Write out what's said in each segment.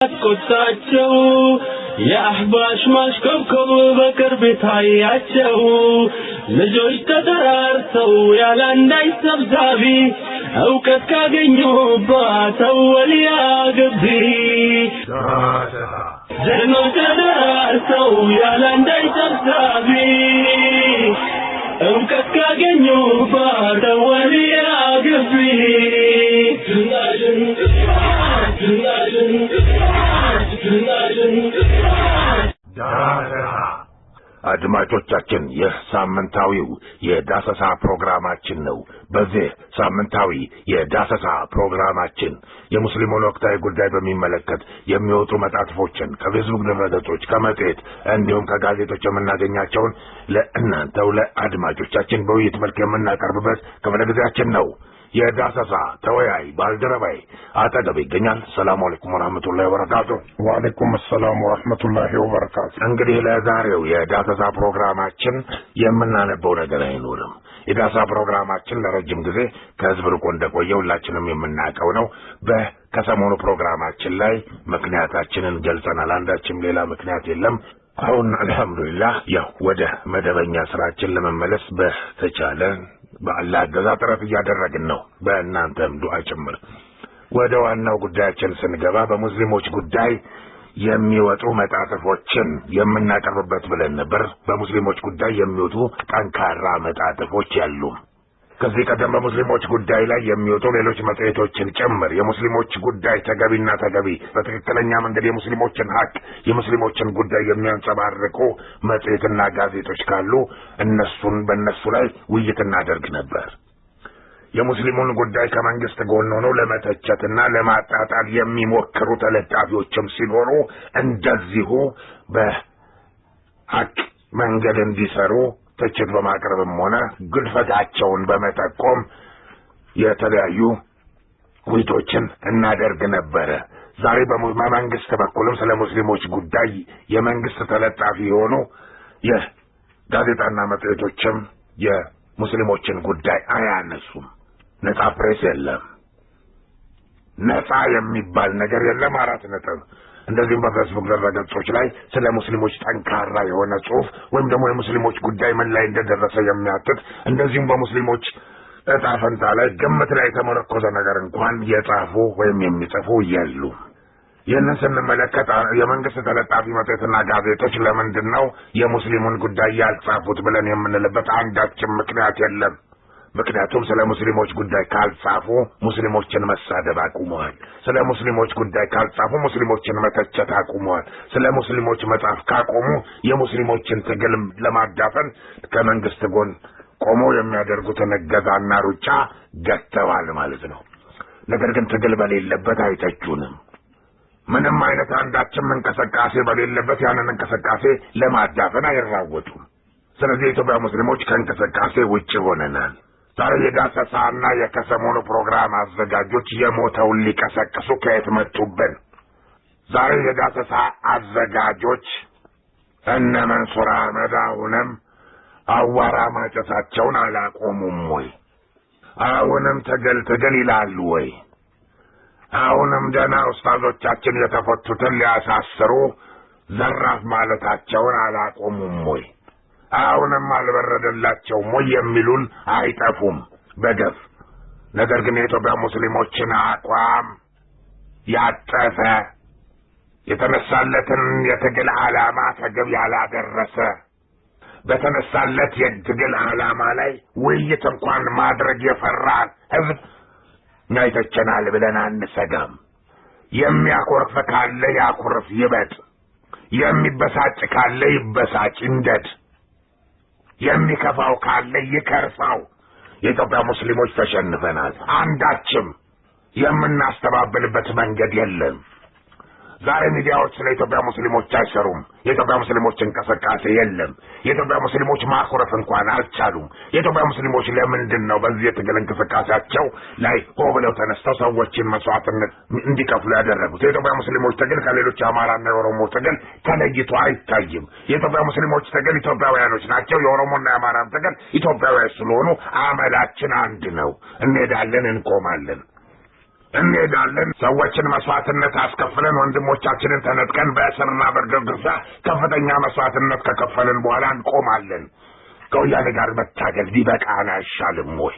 ቆጣቸው የአህባሽ ማሽከብከብ በቅርብ ታያቸው ልጆች ተጠራርተው ያላንዳች ሰብሳቢ እውቀት ካገኙባት ወልያ ግቢ ጀኖች ተጠራርተው ያላንዳች ሰብሳቢ እውቀት ካገኙባት ወልያ ግቢ አድማጮቻችን ይህ ሳምንታዊው የዳሰሳ ፕሮግራማችን ነው። በዚህ ሳምንታዊ የዳሰሳ ፕሮግራማችን የሙስሊሙን ወቅታዊ ጉዳይ በሚመለከት የሚወጡ መጣጥፎችን ከፌስቡክ ድረገጾች ከመጽሔት እንዲሁም ከጋዜጦች የምናገኛቸውን ለእናንተው ለአድማጮቻችን በውይይት መልክ የምናቀርብበት ክፍለ ጊዜያችን ነው። የዳሰሳ ተወያይ ባልደረባይ አጠገብ ይገኛል። ሰላም አለይኩም ወራህመቱላሂ ወበረካቱ። ወአለይኩም ሰላም ወራህመቱላሂ ወበረካቱ። እንግዲህ ለዛሬው የዳሰሳ ፕሮግራማችን የምናነበው ነገር አይኖርም። የዳሰሳ ፕሮግራማችን ለረጅም ጊዜ ከህዝብ ርቆ እንደቆየ ሁላችንም የምናውቀው ነው። ከሰሞኑ ፕሮግራማችን ላይ ምክንያታችንን ገልጸናል። አንዳችም ሌላ ምክንያት የለም። አሁን አልহামዱሊላህ ያው ወደ መደበኛ ስራችን ለመመለስ በተቻለ በአላህ እገዛ ጥረት እያደረግን ነው። በእናንተም ዱዓ ጭምር። ወደ ዋናው ጉዳያችን ስንገባ በሙስሊሞች ጉዳይ የሚወጡ መጣጥፎችን የምናቀርብበት ብለን ነበር። በሙስሊሞች ጉዳይ የሚወጡ ጠንካራ መጣጥፎች ያሉ ከዚህ ቀደም በሙስሊሞች ጉዳይ ላይ የሚወጡ ሌሎች መጽሔቶችን ጭምር የሙስሊሞች ጉዳይ ተገቢና ተገቢ በትክክለኛ መንገድ የሙስሊሞችን ሀቅ የሙስሊሞችን ጉዳይ የሚያንጸባርቁ መጽሔትና ጋዜጦች ካሉ በእነሱ ላይ ውይይት እናደርግ ነበር። የሙስሊሙን ጉዳይ ከመንግስት ጎን ሆነው ለመተቸትና ለማጣጣል የሚሞክሩ ተለጣፊዎችም ሲኖሩ እንደዚሁ በሀቅ መንገድ እንዲሰሩ ትችት በማቅረብም ሆነ ግድፈታቸውን በመጠቆም የተለያዩ ውይይቶችን እናደርግ ነበረ። ዛሬ በመንግስት በኩልም ስለ ሙስሊሞች ጉዳይ የመንግስት ተለጣፊ የሆኑ የጋዜጣና መጽሔቶችም የሙስሊሞችን ጉዳይ አያነሱም። ነጻ ፕሬስ የለም፣ ነጻ የሚባል ነገር የለም። 4 ነጥብ። እንደዚህም በፌስቡክ ድረገጾች ላይ ስለ ሙስሊሞች ጠንካራ የሆነ ጽሑፍ ወይም ደግሞ የሙስሊሞች ጉዳይ ምን ላይ እንደደረሰ የሚያትት እንደዚህም በሙስሊሞች ዕጣ ፈንታ ላይ ግምት ላይ የተመረኮዘ ነገር እንኳን የጻፉ ወይም የሚጽፉ የሉ። ይህንን ስንመለከት የመንግስት ተለጣፊ መጽሔትና ጋዜጦች ለምንድን ነው የሙስሊሙን ጉዳይ ያልጻፉት ብለን የምንልበት አንዳችም ምክንያት የለም። ምክንያቱም ስለ ሙስሊሞች ጉዳይ ካልጻፉ ሙስሊሞችን መሳደብ አቁመዋል። ስለ ሙስሊሞች ጉዳይ ካልጻፉ ሙስሊሞችን መተቸት አቁመዋል። ስለ ሙስሊሞች መጻፍ ካቆሙ የሙስሊሞችን ትግል ለማዳፈን ከመንግስት ጎን ቆመው የሚያደርጉትን እገዛና ሩጫ ገተዋል ማለት ነው። ነገር ግን ትግል በሌለበት አይተቹንም። ምንም አይነት አንዳችም እንቅስቃሴ በሌለበት ያንን እንቅስቃሴ ለማዳፈን አይራወጡም። ስለዚህ የኢትዮጵያ ሙስሊሞች ከእንቅስቃሴ ውጭ ሆነናል። ዛሬ የዳሰሳና የከሰሞኑ ፕሮግራም አዘጋጆች የሞተውን ሊቀሰቅሱ ከየት መጡብን? ዛሬ የዳሰሳ አዘጋጆች እነ መንሱር አህመድ አሁንም አዋራ ማጨሳቸውን አላቆሙም ወይ? አሁንም ትግል ይላሉ ወይ? አሁንም ደህና ኡስታዞቻችን የተፈቱትን ሊያሳስሩ ዘራፍ ማለታቸውን አላቆሙም ወይ? አሁንም አልበረደላቸውም ወይ የሚሉን አይጠፉም በገፍ። ነገር ግን የኢትዮጵያ ሙስሊሞችን አቋም ያጠፈ የተነሳለትን የትግል ዓላማ ከግብ ያላደረሰ በተነሳለት የትግል ዓላማ ላይ ውይይት እንኳን ማድረግ የፈራ ህዝብ እኛ ይተቸናል ብለን አንሰጋም። የሚያኮርፍ ካለ ያኩርፍ ይበጥ፣ የሚበሳጭ ካለ ይበሳጭ እንደድ፣ የሚከፋው ካለ ይከርፋው። የኢትዮጵያ ሙስሊሞች ተሸንፈናል። አንዳችም የምናስተባብልበት መንገድ የለም። ዛሬ ሚዲያዎች ስለ ኢትዮጵያ ሙስሊሞች አይሰሩም። የኢትዮጵያ ሙስሊሞች እንቅስቃሴ የለም። የኢትዮጵያ ሙስሊሞች ማኩረፍ እንኳን አልቻሉም። የኢትዮጵያ ሙስሊሞች ለምንድን ነው በዚህ የትግል እንቅስቃሴያቸው ላይ ሆ ብለው ተነስተው ሰዎችን መስዋዕትነት እንዲከፍሉ ያደረጉት? የኢትዮጵያ ሙስሊሞች ትግል ከሌሎች የአማራና የኦሮሞ ትግል ተለይቶ አይታይም። የኢትዮጵያ ሙስሊሞች ትግል ኢትዮጵያውያኖች ናቸው። የኦሮሞና የአማራም ትግል ኢትዮጵያውያን ስለሆኑ አመላችን አንድ ነው። እንሄዳለን፣ እንቆማለን። እንሄዳለን። ሰዎችን መስዋዕትነት አስከፍለን ወንድሞቻችንን ተነጥቀን በእስርና በግርግርታ ከፍተኛ መስዋዕትነት ከከፈልን በኋላ እንቆማለን። ከወያኔ ጋር መታገል ቢበቃን አይሻልም ወይ?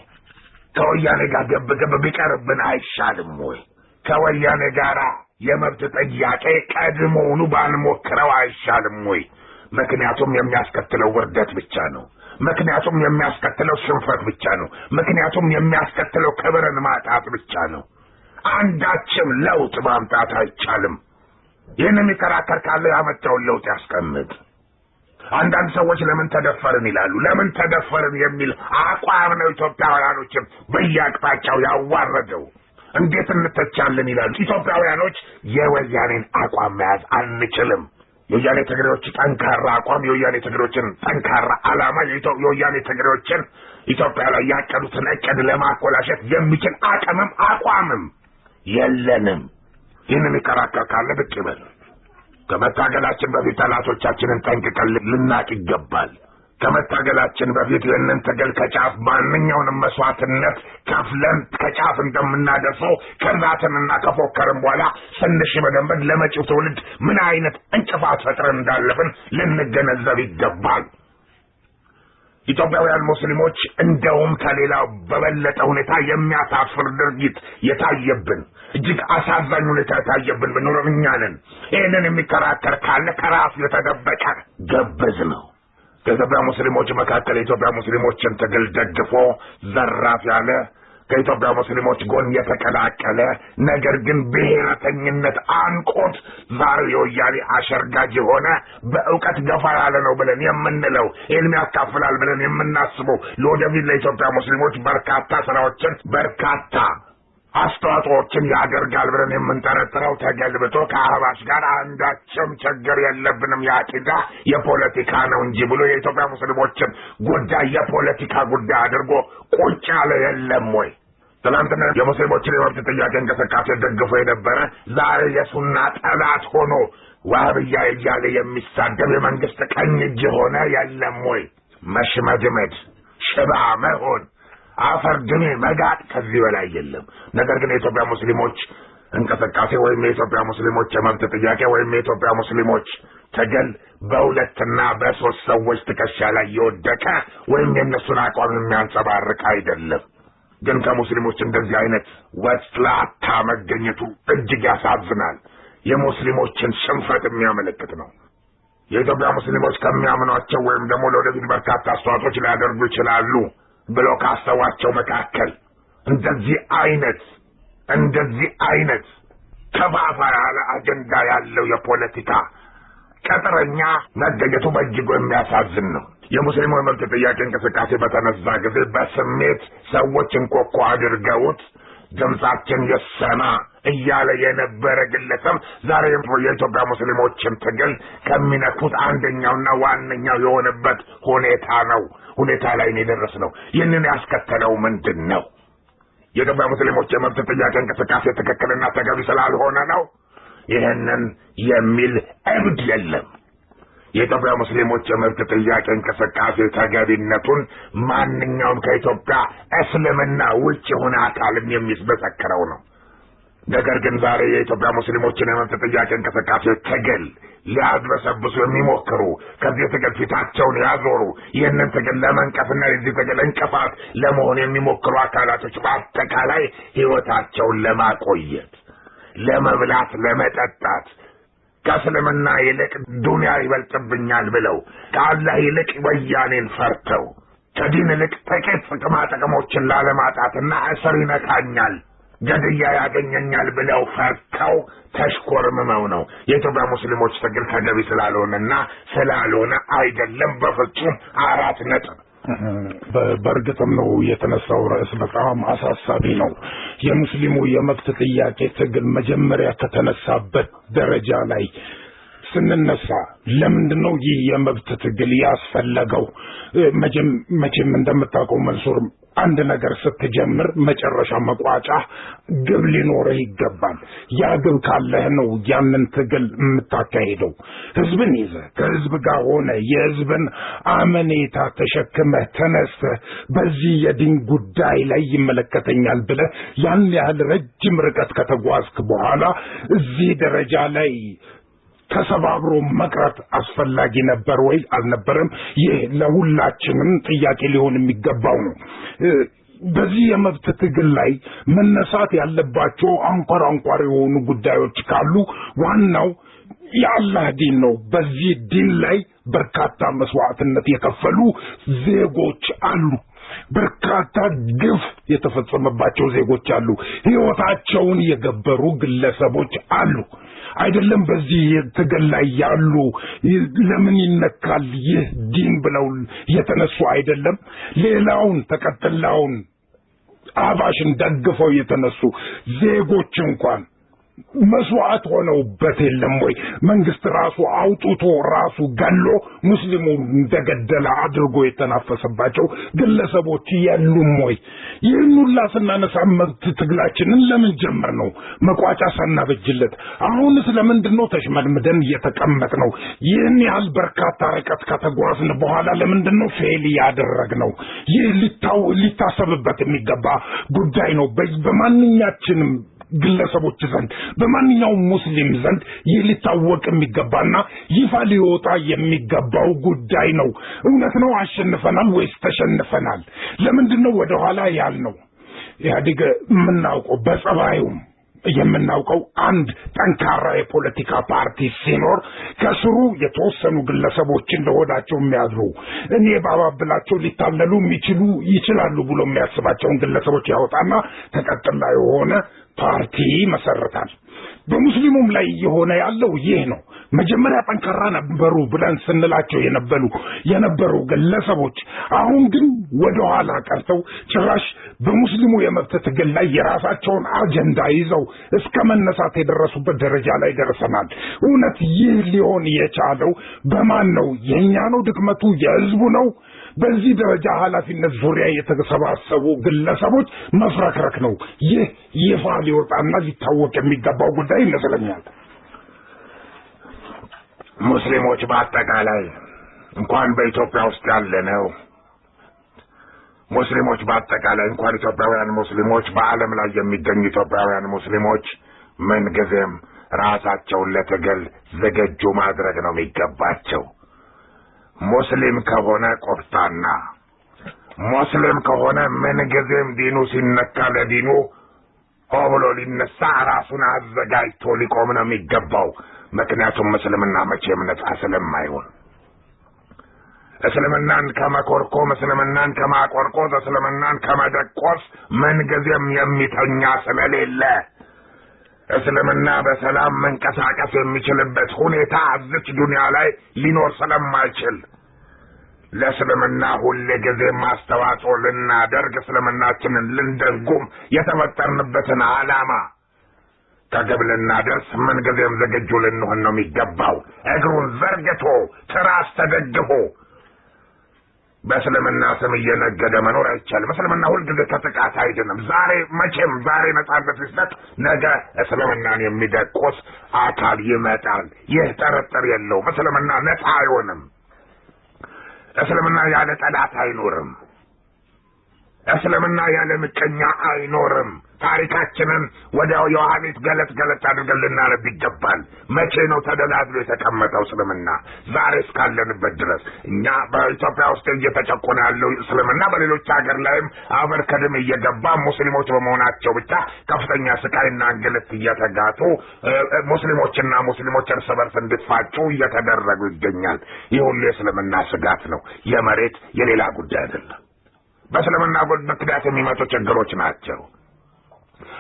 ከወያኔ ጋር ገብገብ ቢቀርብን አይሻልም ወይ? ከወያኔ ጋር የመብት ጥያቄ ቀድሞውኑ ባንሞክረው አይሻልም ወይ? ምክንያቱም የሚያስከትለው ውርደት ብቻ ነው። ምክንያቱም የሚያስከትለው ሽንፈት ብቻ ነው። ምክንያቱም የሚያስከትለው ክብርን ማጣት ብቻ ነው። አንዳችም ለውጥ ማምጣት አይቻልም። ይህን የሚከራከር ካለ ያመጣውን ለውጥ ያስቀምጥ። አንዳንድ ሰዎች ለምን ተደፈርን ይላሉ። ለምን ተደፈርን የሚል አቋም ነው ኢትዮጵያውያኖችም በየአቅጣጫው ያዋረደው። እንዴት እንተቻለን ይላሉ። ኢትዮጵያውያኖች የወያኔን አቋም መያዝ አንችልም። የወያኔ ትግሬዎች ጠንካራ አቋም፣ የወያኔ ትግሬዎችን ጠንካራ ዓላማ፣ የወያኔ ትግሬዎችን ኢትዮጵያ ላይ ያቀዱትን እቅድ ለማኮላሸት የሚችል አቋምም የለንም። ይህን የሚከራከር ካለ ብቅ ይበል። ከመታገላችን በፊት ጠላቶቻችንን ጠንቅቀን ልናቅ ይገባል። ከመታገላችን በፊት ይህንን ትግል ከጫፍ ማንኛውንም መስዋዕትነት ከፍለን ከጫፍ እንደምናደርሰው ከዛትንና ከፎከርን በኋላ ስንሽመደመድ ለመጪው ትውልድ ምን አይነት እንቅፋት ፈጥረን እንዳለፍን ልንገነዘብ ይገባል። ኢትዮጵያውያን ሙስሊሞች እንደውም ከሌላው በበለጠ ሁኔታ የሚያሳፍር ድርጊት የታየብን እጅግ አሳዛኝ ሁኔታ የታየብን ብንኖር እኛ ነን። ይህንን የሚከራከር ካለ ከራሱ የተደበቀ ገበዝ ነው። ከኢትዮጵያ ሙስሊሞች መካከል የኢትዮጵያ ሙስሊሞችን ትግል ደግፎ ዘራፍ ያለ ከኢትዮጵያ ሙስሊሞች ጎን የተቀላቀለ ነገር ግን ብሔረተኝነት አንቆት ዛሬ የወያኔ አሸርጋጅ የሆነ በእውቀት ገፋ ያለ ነው ብለን የምንለው ኢልም ያካፍላል ብለን የምናስበው ለወደፊት ለኢትዮጵያ ሙስሊሞች በርካታ ስራዎችን በርካታ አስተዋጽኦችን ያደርጋል ብለን የምንጠረጥረው ተገልብጦ ከአህባሽ ጋር አንዳችም ችግር የለብንም የአቂዳ የፖለቲካ ነው እንጂ ብሎ የኢትዮጵያ ሙስሊሞችን ጉዳይ የፖለቲካ ጉዳይ አድርጎ ቁጭ ያለ የለም ወይ? ትናንትና የሙስሊሞችን የመብት ጥያቄ እንቅስቃሴ ደግፎ የነበረ ዛሬ የሱና ጠላት ሆኖ ዋህብያ እያለ የሚሳደብ የመንግስት ቀኝ እጅ ሆነ የለም ወይ? መሽመድመድ፣ ሽባ መሆን፣ አፈር ድሜ መጋጥ ከዚህ በላይ የለም። ነገር ግን የኢትዮጵያ ሙስሊሞች እንቅስቃሴ ወይም የኢትዮጵያ ሙስሊሞች የመብት ጥያቄ ወይም የኢትዮጵያ ሙስሊሞች ትግል በሁለትና በሶስት ሰዎች ትከሻ ላይ የወደቀ ወይም የእነሱን አቋም የሚያንጸባርቅ አይደለም። ግን ከሙስሊሞች እንደዚህ አይነት ወስላታ መገኘቱ እጅግ ያሳዝናል። የሙስሊሞችን ሽንፈት የሚያመለክት ነው። የኢትዮጵያ ሙስሊሞች ከሚያምኗቸው ወይም ደግሞ ለወደፊት በርካታ አስተዋጽኦች ሊያደርጉ ይችላሉ ብሎ ካሰዋቸው መካከል እንደዚህ አይነት ከባፋ ያለ አጀንዳ ያለው የፖለቲካ ቀጥረኛ መገኘቱ በእጅጉ የሚያሳዝን ነው። የሙስሊሙ የመብት ጥያቄ እንቅስቃሴ በተነሳ ጊዜ በስሜት ሰዎች እንቆቆ አድርገውት ድምጻችን ይሰማ እያለ የነበረ ግለሰብ ዛሬ የኢትዮጵያ ሙስሊሞችን ትግል ከሚነኩት አንደኛውና ዋነኛው የሆነበት ሁኔታ ላይ የደረስነው። ይህንን ያስከተለው ምንድን ነው? የኢትዮጵያ ሙስሊሞች የመብት ጥያቄ እንቅስቃሴ ትክክልና ተገቢ ስላልሆነ ነው? ይህንን የሚል እብድ የለም። የኢትዮጵያ ሙስሊሞች የመብት ጥያቄ እንቅስቃሴ ተገቢነቱን ማንኛውም ከኢትዮጵያ እስልምና ውጭ የሆነ አካልም የሚመሰክረው ነው። ነገር ግን ዛሬ የኢትዮጵያ ሙስሊሞችን የመብት ጥያቄ እንቅስቃሴ ትግል ሊያድበሰብሱ የሚሞክሩ ከዚህ ትግል ፊታቸውን ያዞሩ ይህንን ትግል ለመንቀፍና የዚህ ትግል እንቅፋት ለመሆን የሚሞክሩ አካላቶች በአጠቃላይ ሕይወታቸውን ለማቆየት ለመብላት ለመጠጣት ከእስልምና ይልቅ ዱንያ ይበልጥብኛል ብለው ከአላህ ይልቅ ወያኔን ፈርተው ከዲን ይልቅ ጥቂት ጥቅሞችን ላለማጣትና እስር ይነካኛል ገድያ ያገኘኛል ብለው ፈርተው ተሽኮርምመው ነው የኢትዮጵያ ሙስሊሞች ትግል ተገቢ ስላልሆነ አይደለም። በፍጹም 4 ነጥብ። በእርግጥም ነው የተነሳው ርዕስ በጣም አሳሳቢ ነው። የሙስሊሙ የመብት ጥያቄ ትግል መጀመሪያ ከተነሳበት ደረጃ ላይ ስንነሳ ለምንድነው ይህ የመብት ትግል ያስፈለገው? መቼም እንደምታውቀው መንሱር አንድ ነገር ስትጀምር መጨረሻ መቋጫ ግብ ሊኖርህ ይገባል። ያ ግብ ካለህ ነው ያንን ትግል የምታካሂደው። ህዝብን ይዘህ ከህዝብ ጋር ሆነ የህዝብን አመኔታ ተሸክመህ ተነስተህ በዚህ የዲን ጉዳይ ላይ ይመለከተኛል ብለህ ያን ያህል ረጅም ርቀት ከተጓዝክ በኋላ እዚህ ደረጃ ላይ ተሰባብሮ መቅረት አስፈላጊ ነበር ወይ አልነበረም? ይህ ለሁላችንም ጥያቄ ሊሆን የሚገባው ነው። በዚህ የመብት ትግል ላይ መነሳት ያለባቸው አንኳር የሆኑ ጉዳዮች ካሉ ዋናው የአላህ ዲን ነው። በዚህ ዲን ላይ በርካታ መስዋዕትነት የከፈሉ ዜጎች አሉ። በርካታ ግፍ የተፈጸመባቸው ዜጎች አሉ። ህይወታቸውን የገበሩ ግለሰቦች አሉ። አይደለም በዚህ ትግል ላይ ያሉ ለምን ይነካል ይህ ዲን ብለው የተነሱ አይደለም ሌላውን ተቀጥላውን አባሽን ደግፈው የተነሱ ዜጎች እንኳን መስዋዕት ሆነውበት የለም ወይ? መንግስት ራሱ አውጥቶ ራሱ ገሎ ሙስሊሙ እንደገደለ አድርጎ የተናፈሰባቸው ግለሰቦች የሉም ወይ? ይህን ሁላ ስናነሳ መብት ትግላችንን ለምን ጀመር ነው መቋጫ ሳናበጅለት? አሁንስ ለምንድነው ተሽመድምደን እየተቀመጥ ነው? ይህን ያህል በርካታ ርቀት ከተጓዝን በኋላ ለምንድነው ፌል ያደረግነው? ይህ ሊታሰብበት የሚገባ ጉዳይ ነው። በማንኛችንም ግለሰቦች ዘንድ በማንኛውም ሙስሊም ዘንድ ይህ ሊታወቅ የሚገባና ይፋ ሊወጣ የሚገባው ጉዳይ ነው። እውነት ነው አሸንፈናል ወይስ ተሸንፈናል? ለምንድነው ወደ ኋላ ያልነው? ኢህአዴግ የምናውቀው በጸባዩም የምናውቀው አንድ ጠንካራ የፖለቲካ ፓርቲ ሲኖር ከስሩ የተወሰኑ ግለሰቦችን ለሆዳቸው የሚያዝሩ እኔ ባባብላቸው ሊታለሉ ይችላሉ ብሎ የሚያስባቸውን ግለሰቦች ያወጣና ተቀጥላ የሆነ ፓርቲ መሰረታል። በሙስሊሙም ላይ የሆነ ያለው ይህ ነው። መጀመሪያ ጠንካራ ነበሩ ብለን ስንላቸው የነበሩ ግለሰቦች አሁን ግን ወደ ኋላ ቀርተው ጭራሽ በሙስሊሙ የመብት ትግል ላይ የራሳቸውን አጀንዳ ይዘው እስከ መነሳት የደረሱበት ደረጃ ላይ ደርሰናል። እውነት ይህ ሊሆን የቻለው በማን ነው? የኛ ነው ድክመቱ? የህዝቡ ነው? በዚህ ደረጃ ኃላፊነት ዙሪያ የተሰባሰቡ ግለሰቦች መፍረክረክ ነው። ይህ ይፋ ሊወጣና ሊታወቅ የሚገባው ጉዳይ ይመስለኛል። ሙስሊሞች በአጠቃላይ እንኳን በኢትዮጵያ ውስጥ ያለነው ሙስሊሞች በአጠቃላይ እንኳን ኢትዮጵያውያን ሙስሊሞች በዓለም ላይ የሚገኙ ኢትዮጵያውያን ሙስሊሞች ምንጊዜም ራሳቸውን ለትግል ዝግጁ ማድረግ ነው የሚገባቸው። ሙስሊም ከሆነ ቆፍጣና፣ ሙስሊም ከሆነ ምንጊዜም ዲኑ ሲነካ ለዲኑ ሆ ብሎ ሊነሳ ራሱን አዘጋጅቶ ሊቆም ነው የሚገባው። ምክንያቱም እስልምና መቼም ነጻ ስለማይሆን እስልምናን ከመኮርኮም፣ እስልምናን ከማቆርቆዝ፣ እስልምናን ከመደቆስ ምንጊዜም የሚተኛ ስለሌለ እስልምና በሰላም መንቀሳቀስ የሚችልበት ሁኔታ እዚች ዱንያ ላይ ሊኖር ስለማይችል ለእስልምና ሁሌ ጊዜ ማስተዋጽኦ ልናደርግ እስልምናችንን ልንደጉም የተፈጠርንበትን ዓላማ ከግብ ልናደርስ ምንጊዜም ዝግጁ ልንሆን ነው የሚገባው። እግሩን ዘርግቶ ትራስ ተደግፎ በእስልምና ስም እየነገደ መኖር አይቻልም። እስልምና ሁልጊዜ ከጥቃት አይድንም። መቼም ዛሬ ነጻነት ሲሰጥ ነገ እስልምናን የሚደቆስ አካል ይመጣል። ይህ ጥርጥር የለውም። እስልምና ነጻ አይሆንም። እስልምና ያለ ጠላት አይኖርም። እስልምና ያለ ምቀኛ አይኖርም። ታሪካችንን ወዲያው የዋህቤት ገለጥ አድርገን ልናነብ ይገባል። መቼ ነው ተደላድሎ የተቀመጠው እስልምና? ዛሬ እስካለንበት ድረስ እኛ በኢትዮጵያ ውስጥ እየተጨቆነ ያለው እስልምና በሌሎች ሀገር ላይም አበርከድም እየገባ ሙስሊሞች በመሆናቸው ብቻ ከፍተኛ ስቃይና እንግልት እየተጋጡ ሙስሊሞች እርስ በርስ እንዲፋጩ እየተደረጉ ይገኛል። ይህ ሁሉ የእስልምና ስጋት ነው። የመሬት የሌላ ጉዳይ አይደለም። በእስልምና ምክንያት የሚመጡ ችግሮች ናቸው።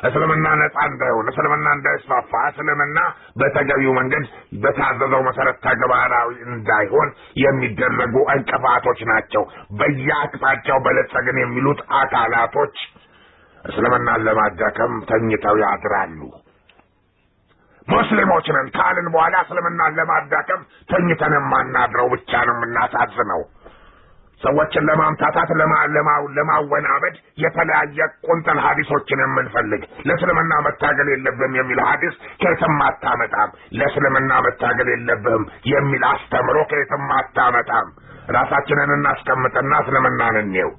እስልምና ነጻ እንዳይሆን፣ እስልምና እንዳይስፋፋ፣ እስልምና በተገቢው መንገድ በታዘዘው መሰረት ተግባራዊ እንዳይሆን የሚደረጉ እንቅፋቶች ናቸው። በየአቅጣጫው በለጸግን የሚሉት አካላቶች እስልምናን ለማዳከም ተኝተው ያድራሉ። ሙስሊሞች ነን ካልን በኋላ እስልምናን ለማዳከም ተኝተን የማናድረው ብቻ ነው የምናሳዝነው። ሰዎችን ለማምታታት ለማወናበድ የተለያየ ቁንጥል ሐዲሶችን የምንፈልግ ለእስልምና መታገል የለብህም የሚል ሐዲስ ከየትም አታመጣም። ለእስልምና መታገል የለብህም የሚል አስተምሮ ከየትም አታመጣም። ራሳችንን እናስቀምጥና እስልምናን እንየው።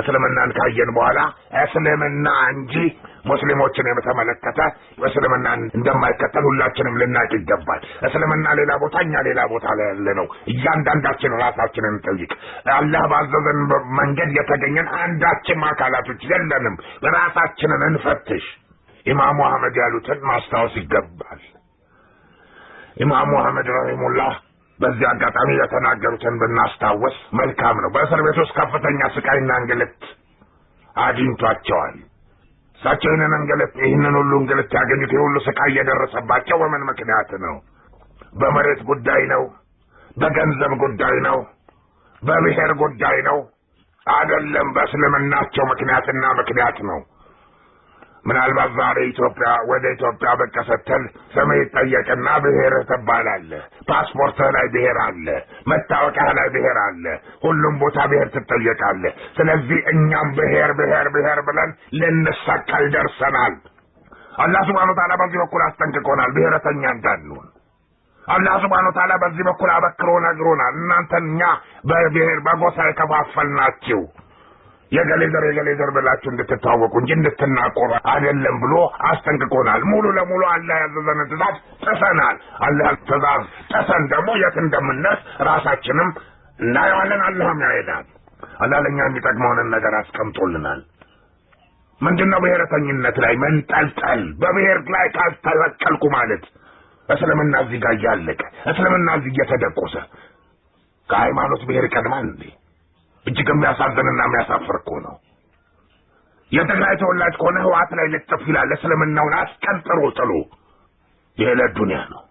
እስልምናን ካየን በኋላ እስልምና እንጂ ሙስሊሞችን የተመለከተ እስልምናን እንደማይከተል ሁላችንም ልናቅ ይገባል። እስልምና ሌላ ቦታ፣ እኛ ሌላ ቦታ ላይ ያለ ነው። እያንዳንዳችን ራሳችንን እንጠይቅ። አላህ ባዘዘን መንገድ የተገኘን አንዳችም አካላቶች የለንም። ራሳችንን እንፈትሽ። ኢማሙ አህመድ ያሉትን ማስታወስ ይገባል። ኢማሙ አህመድ ረሂሙላህ በዚህ አጋጣሚ የተናገሩትን ብናስታወስ መልካም ነው። በእስር ቤት ውስጥ ከፍተኛ ስቃይና እንግልት አግኝቷቸዋል። እሳቸው ይህንን ሁሉ እንግልት ያገኙት የሁሉ ስቃይ የደረሰባቸው በምን ምክንያት ነው? በመሬት ጉዳይ ነው? በገንዘብ ጉዳይ ነው? በብሔር ጉዳይ ነው? አይደለም። በእስልምናቸው ምክንያት ነው። ምናልባት ዛሬ ወደ ኢትዮጵያ በቃ ስትል ስምህ ይጠየቅና ብሔር ትባላለህ። ፓስፖርትህ ላይ ብሔር አለ፣ መታወቂያ ላይ ብሔር አለ፣ ሁሉም ቦታ ብሔር ትጠየቃለህ። ስለዚህ እኛም ብሔር ብለን ልንሰቀል ደርሰናል። አላህ ሱብሓነሁ ወተዓላ በዚህ በኩል አስጠንቅቆናል፣ ብሔረተኛ እንዳንሆን። አላህ ሱብሓነሁ ወተዓላ በዚህ በኩል አበክሮ ነግሮናል። እናንተን እኛ በብሔር በጎሳ የከፋፈልናችሁ የገሌ ዘር ብላችሁ እንድትታወቁ እንጂ እንድትናቆሩ አይደለም ብሎ አስጠንቅቆናል። ሙሉ ለሙሉ አላህ ያዘዘን ትእዛዝ ጥሰናል። አላህ ትእዛዝ ጥሰን ደግሞ የት እንደምንደርስ ራሳችንም እናየዋለን። አላህም ያይዳል። አላህ ለኛ የሚጠቅመውን ነገር አስቀምጦልናል። ምንድነው? ብሔረተኝነት ላይ መንጠልጠል። በብሔር ላይ ካልተበቀልኩ ማለት እስልምና እዚህ ጋር እያለቀ፣ እስልምና እዚህ እየተደቆሰ ከሃይማኖት ብሔር ይቀድማል እንዴ? እጅግ የሚያሳዝንና የሚያሳፍር እኮ ነው። የትግራይ ተወላጅ ከሆነ ህወሓት ላይ ልጥፍ ይላል። እስልምናውን አስቀንጥሮ ጥሎ። ይሄ ለዱንያ ነው፣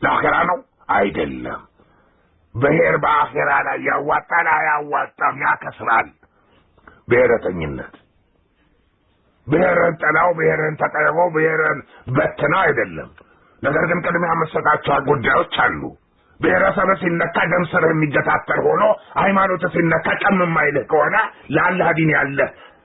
ለአኼራ ነው አይደለም። ብሔር በአኼራ ላይ ያዋጣል አያዋጣም፣ ያከስራል። ብሔረተኝነት ብሔርን ጠላው፣ ብሔርን ተጠየበው፣ ብሔርን በትነው አይደለም። ነገር ግን ቅድሚያ መሰጣቸው ጉዳዮች አሉ። ብሔረሰብ ሲነካ ደም ስር የሚገታተር ሆኖ ሃይማኖት ሲነካ ቀም የማይልህ ከሆነ ለአላህ ዲን ያለ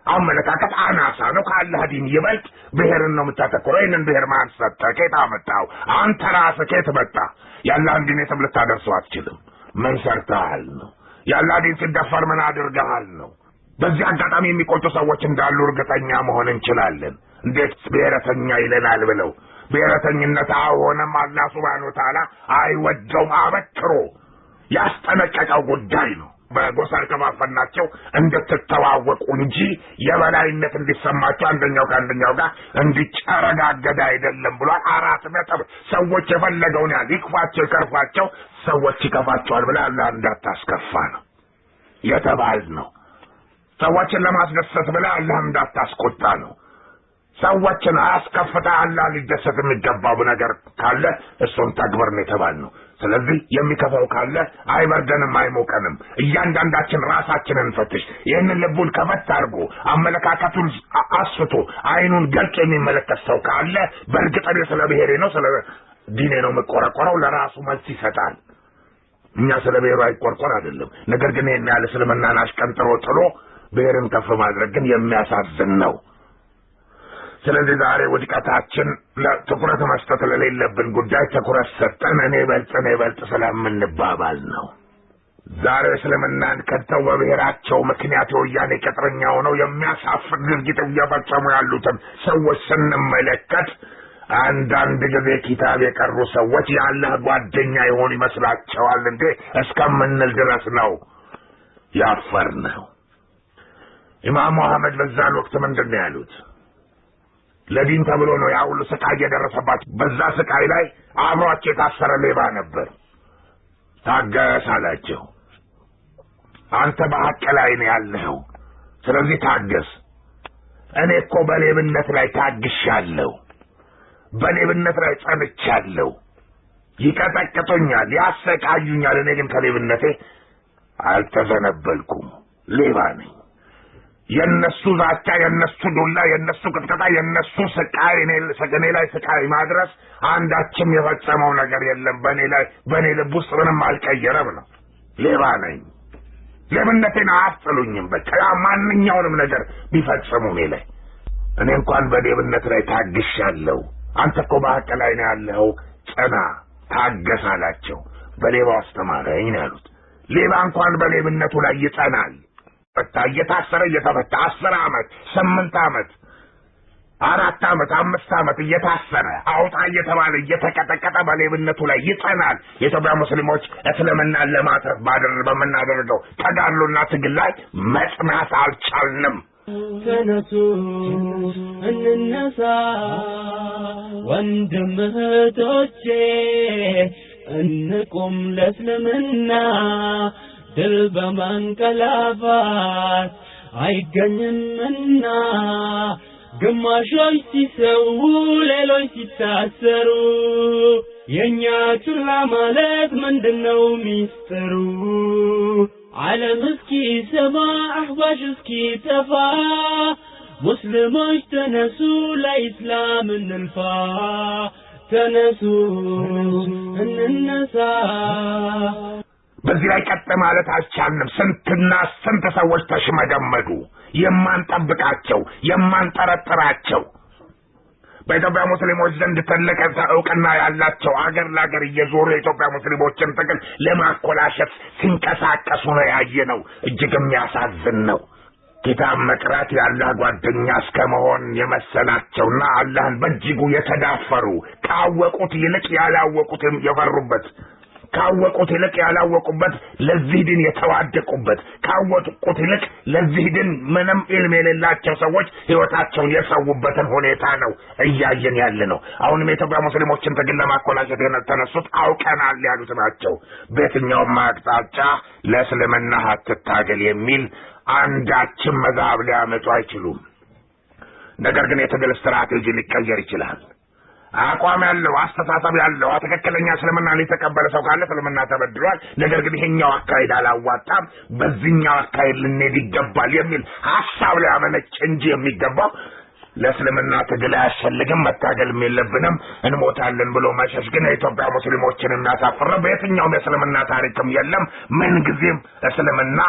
አመለካከት አናሳ ነው። ከአላህ ዲን ይበልጥ ብሔርን ነው የምታተኩረው። ይህንን ብሔር ማን ሰጠህ? ከየት አመጣኸው? አንተ ራስህ ከየት መጣ? የአላህን ዲን የትም ልታደርሰው አትችልም። ምን ሰርተሃል ነው። የአላህ ዲን ሲደፈር ምን አድርገሃል ነው። በዚህ አጋጣሚ የሚቆጡ ሰዎች እንዳሉ እርግጠኛ መሆን እንችላለን። እንዴት ብሔረተኛ ይለናል ብለው። ብሔረተኝነት አሁንም አላህ ሱብሓነሁ ወተዓላ አይወደውም። አበክሮ ያስጠነቀቀው ጉዳይ ነው። በጎሳ ከማፈናቸው እንድትተዋወቁ እንጂ የበላይነት እንዲሰማቸው አንደኛው ከአንደኛው ጋር እንዲጨረጋገድ አይደለም ብሏል። 4 ነጥብ። ሰዎች የፈለገውን ያህል ይክፋቸው ይከርፋቸው፣ ሰዎች ይከፋቸዋል ብለህ አላህ እንዳታስከፋ ነው የተባልነው። ሰዎችን ለማስደሰት ብለህ አላህ እንዳታስቆጣ ነው። ሰዎችን አስከፍታ አላህ ሊደሰት የሚገባው ነገር ካለ እሱን ተግበር ነው የተባልነው። ስለዚህ የሚከፋው ካለ አይበርደንም አይሞቀንም። እያንዳንዳችን ራሳችንን እንፈትሽ። ይህንን ልቡን ከፈት አድርጎ አመለካከቱን አስፍቶ አይኑን ገልጦ የሚመለከት ሰው ካለ በእርግጥ ስለ ብሔሬ ነው ስለ ዲኔ ነው መቆረቆረው ለራሱ መልስ ይሰጣል። እኛ ስለ ብሔሩ አይቆርቆር አይደለም። ነገር ግን ይሄን ያለ እስልምናን አሽቀንጥሮ ጥሎ ብሔርን ከፍ ማድረግ ግን የሚያሳዝን ነው። ስለዚህ ዛሬ ውድቀታችን ለትኩረት መስጠት ለሌለብን ጉዳይ ትኩረት ሰጠን እኔ በልጥ ስለምንባባል ነው። ዛሬ እስልምናን ከተው በብሔራቸው ምክንያት የወያኔ ቅጥረኛ ሆነው የሚያሳፍር ድርጊት እየፈጸሙ ያሉትን ሰዎች ስንመለከት አንዳንድ ጊዜ ኪታብ የቀሩ ሰዎች የአላህ ጓደኛ የሆኑ ይመስላቸዋል እንዴ እስከምንል ድረስ ነው ያፈርነው። ኢማሙ አህመድ በዛን ወቅት ምንድን ነው ያሉት? ለዲን ተብሎ ነው ያ ሁሉ ስቃይ የደረሰባቸው። በዛ ስቃይ ላይ አብሯቸው የታሰረ ሌባ ነበር። ታገስ አላቸው። አንተ በሐቅ ላይ ነው ያለኸው፣ ስለዚህ ታገስ። እኔ እኮ በሌብነት ላይ ታግሻለሁ፣ በሌብነት ላይ ጸንቻለሁ። ይቀጠቅጡኛል፣ ያሰቃዩኛል። እኔ ግን ከሌብነቴ አልተዘነበልኩም፣ ሌባ ነኝ። የነሱ ዛቻ የነሱ ዱላ የነሱ ቅጥቀጣ የነሱ ስቃይ እኔ ላይ ስቃይ ማድረስ አንዳችም የፈጸመው ነገር የለም በኔ ልብ ውስጥ ምንም አልቀየረም ነው ሌባ ነኝ ለምነቴን አፍጥሉኝም በቃ ማንኛውንም ነገር ቢፈጽሙ እኔ እንኳን በሌብነት ላይ ታግሻለሁ አንተ እኮ በሐቅ ላይ ነው ያለው ጸና ታገሳላቸው በሌባው አስተማረኝ ነው ያሉት ሌባ እንኳን በሌብነቱ ላይ ይጸናል እየታሰረ እየተፈታ 10 ዓመት 8 ዓመት 4 ዓመት 5 ዓመት እየታሰረ አውጣ እየተባለ እየተቀጠቀጠ በሌብነቱ ላይ ይጸናል የኢትዮጵያ ሙስሊሞች እስልምናን ለማትረፍ በመናደርገው ተጋድሎና ትግል ላይ መጽናት አልቻልንም ተነሱ እንነሳ ወንድም እህቶቼ እንቁም ለእስልምና ድል በማንቀላፋት አይገኝምና ግማሾች ሲሰው ሌሎች ሲታሰሩ የኛ ችላ ማለት ምንድነው ሚስጥሩ ዓለም እስኪ ሰማ አህባሽ እስኪ ተፋ ሙስሊሞች ተነሱ ለኢስላም እንልፋ ተነሱ እንነሳ በዚህ ላይ ቀጥ ማለት አልቻልንም ስንትና ስንት ሰዎች ተሽመደመዱ የማንጠብቃቸው የማንጠረጥራቸው በኢትዮጵያ ሙስሊሞች ዘንድ ትልቅ ዕውቅና ያላቸው አገር ለአገር እየዞሩ የኢትዮጵያ ሙስሊሞችን ትግል ለማኮላሸት ሲንቀሳቀሱ ነው ያየነው እጅግ የሚያሳዝን ነው ኪታብ መቅራት ያላህ ጓደኛ እስከመሆን የመሰላቸውና አላህን በእጅጉ የተዳፈሩ ካወቁት ይልቅ ያላወቁት የፈሩበት ካወቁት ይልቅ ያላወቁበት ለዚህ ዲን የተዋደቁበት ካወቁት ይልቅ ለዚህ ዲን ምንም ኢልም የሌላቸው ሰዎች ህይወታቸውን የሰውበትን ሁኔታ ነው እያየን ያለ ነው አሁንም የኢትዮጵያ ሙስሊሞችን ትግል ለማኮላሸት የተነሱት አውቀናል ያሉት ናቸው በየትኛውም አቅጣጫ ለእስልምና አትታገል የሚል አንዳችም መዛብ ሊያመጡ አይችሉም ነገር ግን የትግል ስትራቴጂ ሊቀየር ይችላል አቋም ያለው አስተሳሰብ ያለው ትክክለኛ እስልምና ሊተቀበል ሰው ካለ እስልምና ተበድሏል ነገር ግን ይሄኛው አካሄድ አላዋጣም በዚህኛው አካሄድ ልንሄድ ይገባል የሚል ሐሳብ ሊያመነጭ እንጂ የሚገባው ለእስልምና ትግል አያስፈልግም መታገልም የለብንም እንሞታለን ብሎ መሸሽ ግን የኢትዮጵያ ሙስሊሞችን የሚያሳፍረው በየትኛውም የእስልምና ታሪክም የለም ምን ጊዜም እስልምና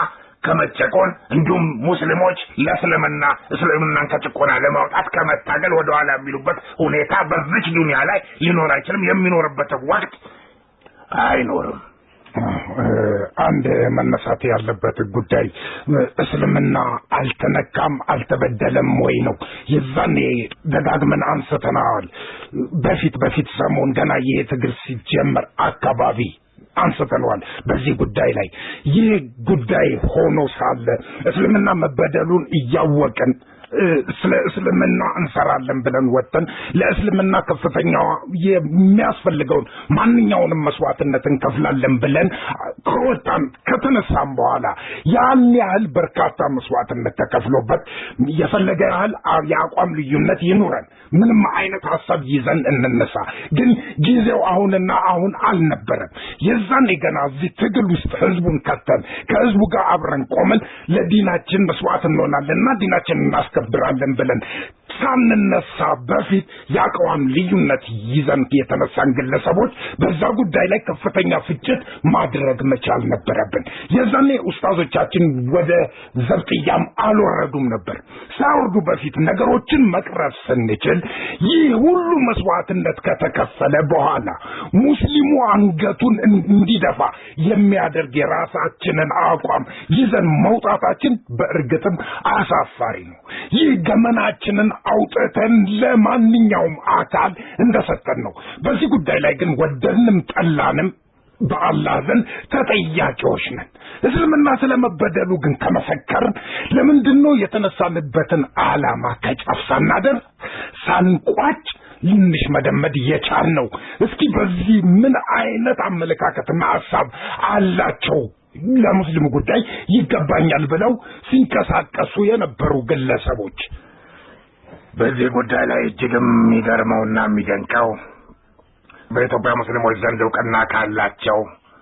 ከመጨቆን እንዲሁም ሙስሊሞች እስልምናን ከጭቆና ለማውጣት ከመታገል ወደ ኋላ የሚሉበት ሁኔታ በዚህ ዱንያ ላይ ሊኖር አይችልም የሚኖርበት ወቅት አይኖርም አንድ መነሳት ያለበት ጉዳይ እስልምና አልተነካም አልተበደለም ወይ ነው የዛኔ ደጋግመን አንስተናል በፊት ሰሞን ገና የትግል ሲጀመር አካባቢ አንስተናል በዚህ ጉዳይ ላይ ይህ ጉዳይ ሆኖ ሳለ እስልምና መበደሉን እያወቀን ስለ እስልምና እንሰራለን ብለን ወጥተን ለእስልምና ከፍተኛ የሚያስፈልገውን ማንኛውንም መስዋዕትነት እንከፍላለን ብለን ከወጣን ከተነሳን በኋላ ያን ያህል በርካታ መስዋዕትነት ተከፍሎበት የፈለገ ያህል የአቋም ልዩነት ይኑረን ምንም አይነት ሐሳብ ይዘን እንነሳ ግን ጊዜው አሁንና አሁን አልነበረም የዛን ገና እዚህ ትግል ውስጥ ህዝቡን ከተን ከህዝቡ ጋር አብረን ቆመን ለዲናችን መስዋዕት እንሆናለንና ዲናችንን እናስከብራለን ብለን ሳንነሳ በፊት የአቋም ልዩነት ይዘን የተነሳን ግለሰቦች በዛ ጉዳይ ላይ ከፍተኛ ፍጭት ማድረግ መቻል ነበረብን የዛኔ ኡስታዞቻችን ወደ ዘብጥያም አልወረዱም ነበር ሳይወርዱ በፊት ነገሮችን መቅረፍ ስንችል ይህ ሁሉ መስዋዕትነት ከተከፈለ በኋላ ሙስሊሙ አንገቱን እንዲደፋ የሚያደርግ የራሳችንን አቋም ይዘን መውጣታችን በእርግጥም አሳፋሪ ነው ይህ ገመናችንን አውጥተን ለማንኛውም አካል እንደሰጠን ነው በዚህ ጉዳይ ላይ ግን ወደንም ጠላንም በአላህ ዘንድ ተጠያቂዎች ነን እስልምና ስለመበደሉ ግን ከመሰከርን ለምንድነው የተነሳንበትን ዓላማ ከጫፍ ሳናደር ሳንቋጭ ልንሽ መደመድ የቻልነው እስኪ በዚህ ምን አይነት አመለካከትና ሐሳብ አላቸው ለሙስሊሙ ጉዳይ ይገባኛል ብለው ሲንቀሳቀሱ የነበሩ ግለሰቦች በዚህ ጉዳይ ላይ እጅግም የሚገርመውና የሚደንቀው በኢትዮጵያ ሙስሊሞች ዘንድ ዕውቅና ካላቸው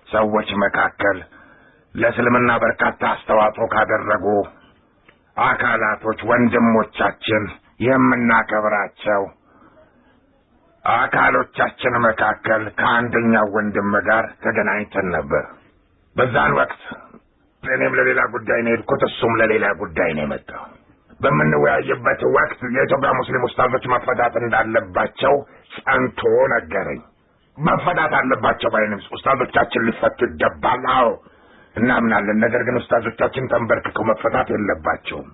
ሰዎች መካከል ለእስልምና በርካታ አስተዋጽኦ ካደረጉ አካላቶች ወንድሞቻችን የምናከብራቸው አካሎቻችን መካከል ከአንደኛው ወንድም ጋር ተገናኝተን ነበር። በዛን ወቅት እኔም ለሌላ ጉዳይ ነው የሄድኩት፣ እሱም ለሌላ ጉዳይ ነው የመጣው። በምንወያይበት ወቅት የኢትዮጵያ ሙስሊም ኡስታዞች መፈታት እንዳለባቸው ጸንቶ ነገረኝ። መፈታት አለባቸው ባይንም ኡስታዞቻችን ሊፈቱ ይገባል። አዎ እናምናለን። ነገር ግን ኡስታዞቻችን ተንበርክከው መፈታት የለባቸውም።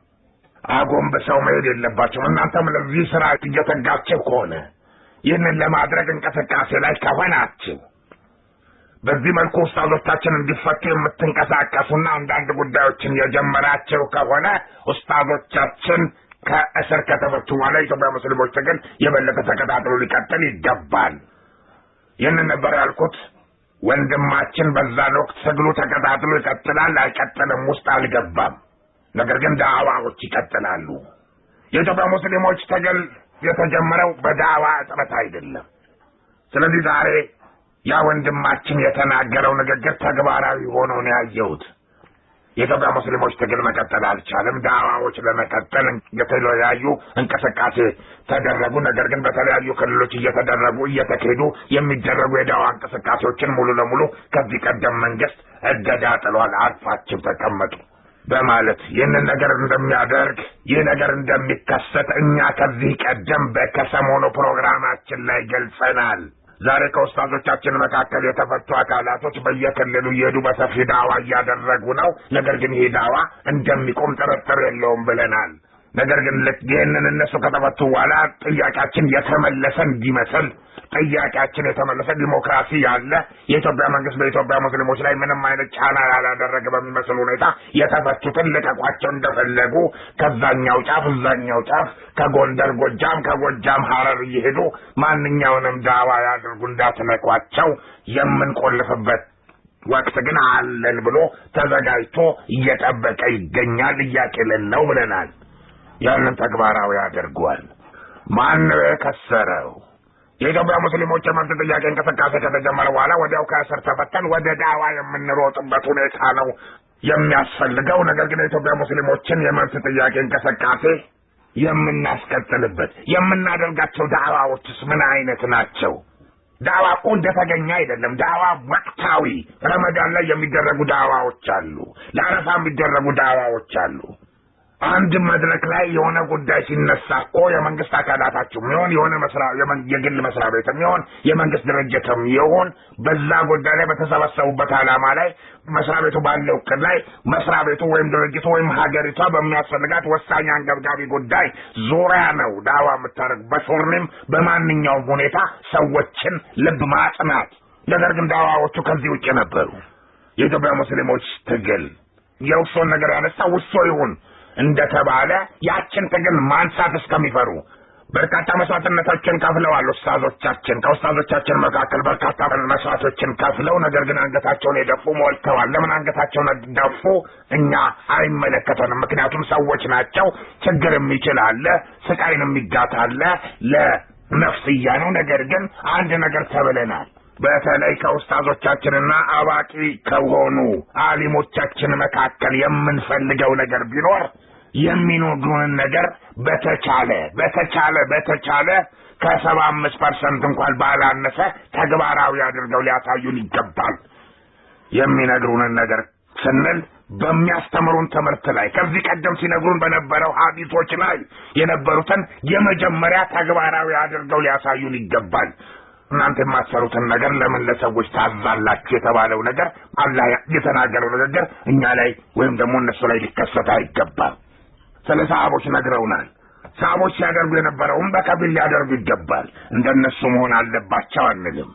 አጎንብሰው መሄድ የለባቸውም። እናንተም ለዚህ ስራ እየተጋችሁ ከሆነ ይህንን ለማድረግ እንቅስቃሴ ላይ ከሆናችሁ በዚህ መልኩ ኡስታዞቻችን እንዲፈቱ የምትንቀሳቀሱና አንዳንድ ጉዳዮችን የጀመራችሁ ከሆነ ኡስታዞቻችን ከእስር ከተፈቱ በኋላ የኢትዮጵያ ሙስሊሞች ትግል የበለጠ ተከታትሎ ሊቀጥል ይገባል። ይህንን ነበር ያልኩት። ወንድማችን በዛን ወቅት ትግሉ ተከታትሎ ይቀጥላል አይቀጥልም ውስጥ አልገባም። ነገር ግን ዳዕዋዎች ይቀጥላሉ። የኢትዮጵያ ሙስሊሞች ትግል የተጀመረው በዳዕዋ እጥረት አይደለም። ስለዚህ ዛሬ ያ ወንድማችን የተናገረው ንግግር ተግባራዊ ሆኖ ነው ያየሁት። የኢትዮጵያ ሙስሊሞች ትግል መቀጠል አልቻለም። ዳዕዋዎች ለመቀጠል የተለያዩ እንቅስቃሴ ተደረጉ። ነገር ግን በተለያዩ ክልሎች እየተካሄዱ የሚደረጉ የዳዕዋ እንቅስቃሴዎችን ሙሉ ለሙሉ ከዚህ ቀደም መንግስት እገዳ ጥሏል። አርፋችሁ ተቀመጡ በማለት ይህንን ነገር እንደሚያደርግ ይህ ነገር እንደሚከሰት እኛ ከዚህ ቀደም በከሰሞኑ ፕሮግራማችን ላይ ገልጸናል። ዛሬ ከኡስታዞቻችን መካከል የተፈቱ አካላቶች በየክልሉ እየሄዱ በሰፊ ዳዕዋ እያደረጉ ነው። ነገር ግን ይህ ዳዕዋ እንደሚቆም ጥርጥር የለውም ብለናል። ነገር ግን ይህንን እነሱ ከተፈቱ በኋላ ጥያቄያችን የተመለሰ እንዲመስል ጥያቄያችን የተመለሰ ዲሞክራሲ ያለ የኢትዮጵያ መንግስት በኢትዮጵያ ሙስሊሞች ላይ ምንም አይነት ጫና ያላደረገ በሚመስል ሁኔታ የተፈቱትን ልቀቋቸው እንደፈለጉ ከዛኛው ጫፍ እዛኛው ጫፍ ከጎንደር ጎጃም ከጎጃም ሐረር እየሄዱ ማንኛውንም ዳዕዋ ያድርጉ እንዳትነቋቸው የምንቆልፍበት ወቅት ግን አለን ብሎ ተዘጋጅቶ እየጠበቀ ይገኛል። እያቄለን ነው ብለናል። ያንን ተግባራዊ ያደርጓል። ማን ከሰረው? የኢትዮጵያ ሙስሊሞች የመብት ጥያቄ እንቅስቃሴ ከተጀመረ በኋላ ወዲያው ከእስር ተፈተን ወደ ዳዕዋ የምንሮጥበት ሁኔታ ነው የሚያስፈልገው። ነገር ግን የኢትዮጵያ ሙስሊሞችን የመብት ጥያቄ እንቅስቃሴ የምናስቀጥልበት የምናደርጋቸው ዳዕዋዎችስ ምን አይነት ናቸው? ዳዕዋ እኮ እንደተገኘ አይደለም። ዳዕዋ ወቅታዊ ረመዳን ላይ የሚደረጉ ዳዕዋዎች አሉ። ለአረፋ የሚደረጉ ዳዕዋዎች አሉ። አንድ መድረክ ላይ የሆነ ጉዳይ ሲነሳ እኮ የመንግስት አካላታችሁ የሚሆን የሆነ የግል መስሪያ ቤት የሚሆን የመንግስት ድርጅትም ይሁን በዛ ጉዳይ ላይ በተሰበሰቡበት ዓላማ ላይ መስሪያ ቤቱ ባለው እቅድ ላይ መስሪያ ቤቱ ወይም ድርጅቱ ወይም ሀገሪቷ በሚያስፈልጋት ወሳኝ አንገብጋቢ ጉዳይ ዙሪያ ነው ዳዕዋ የምታደርግ በሾርኔም በማንኛውም ሁኔታ ሰዎችን ልብ ማጽናት። ነገር ግን ዳዕዋዎቹ ከዚህ ውጭ ነበሩ። የኢትዮጵያ ሙስሊሞች ትግል የውሶን ነገር ያነሳ ውሶ ይሁን እንደተባለ ያችን ትግል ማንሳት እስከሚፈሩ በርካታ መስዋዕትነቶችን ከፍለዋል ኡስታዞቻችን። ከኡስታዞቻችን መካከል በርካታ መስዋዕቶችን ከፍለው ነገር ግን አንገታቸውን የደፉ ሞልተዋል። ለምን አንገታቸውን ደፉ? እኛ አይመለከተንም። ምክንያቱም ሰዎች ናቸው። ችግርም ይችላል፣ ስቃይንም ይጋታል፣ ለነፍስያ ነው። ነገር ግን አንድ ነገር ተብለናል። በተለይ ከኡስታዞቻችንና አዋቂ ከሆኑ አሊሞቻችን መካከል የምንፈልገው ነገር ቢኖር የሚኖሩን ነገር በተቻለ ከ75% እንኳን ባላነሰ ተግባራዊ አድርገው ሊያሳዩን ይገባል። የሚነግሩንን ነገር ስንል በሚያስተምሩን ትምህርት ላይ ከዚህ ቀደም ሲነግሩን በነበረው ሐዲሶች ላይ የነበሩትን የመጀመሪያ ተግባራዊ አድርገው ሊያሳዩን ይገባል። እናንተ የማትሰሩትን ነገር ለምን ለሰዎች ታዛላችሁ የተባለው ነገር አላህ የተናገረው ነገር እኛ ላይ ወይም ደግሞ እነሱ ላይ ሊከሰት አይገባም። ስለ ሰሃቦች ነግረውናል። ሰሃቦች ሲያደርጉ የነበረውን በከፊል ሊያደርጉ ይገባል። እንደነሱ መሆን አለባቸው አንልም።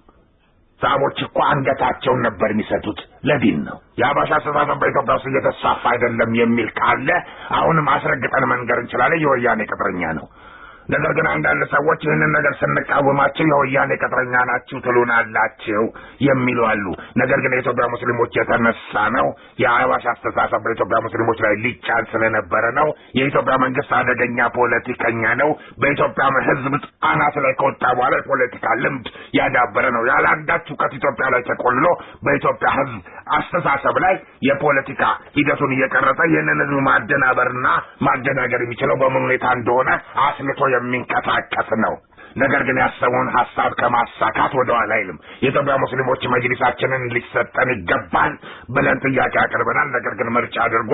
ሰሃቦች እኮ አንገታቸውን ነበር የሚሰጡት ለዲን ነው። የአባሻ አስተሳሰብ በኢትዮጵያ ውስጥ እየተስፋፋ አይደለም የሚል ካለ አሁንም አስረግጠን መንገር እንችላለን። የወያኔ ቅጥረኛ ነው። ነገር ግን አንዳንድ ሰዎች ይህንን ነገር ስንቃወማቸው የወያኔ ቅጥረኛ ናችሁ ትሉናላችሁ የሚሉ አሉ። ነገር ግን የኢትዮጵያ ሙስሊሞች የተነሳ ነው የአህባሽ አስተሳሰብ በኢትዮጵያ ሙስሊሞች ላይ ሊጫን ስለነበረ ነው። የኢትዮጵያ መንግስት አደገኛ ፖለቲከኛ ነው። በኢትዮጵያ ህዝብ አናት ላይ ከወጣ በኋላ የፖለቲካ ልምድ ያዳበረ ነው። ያለ አንዳች እውቀት ኢትዮጵያ ላይ ተቆልሎ በኢትዮጵያ ህዝብ አስተሳሰብ ላይ የፖለቲካ ሂደቱን እየቀረጸ ይህንን ህዝብ ማደናበርና ማደናገር የሚችለው በምን ሁኔታ እንደሆነ አስልቶ የሚንቀሳቀስ ነው። ነገር ግን ያሰበውን ሐሳብ ከማሳካት ወደ ኋላ አይልም። የኢትዮጵያ ሙስሊሞች መጅሊሳችንን ሊሰጠን ይገባል ብለን ጥያቄ አቅርበናል። ነገር ግን ምርጫ አድርጎ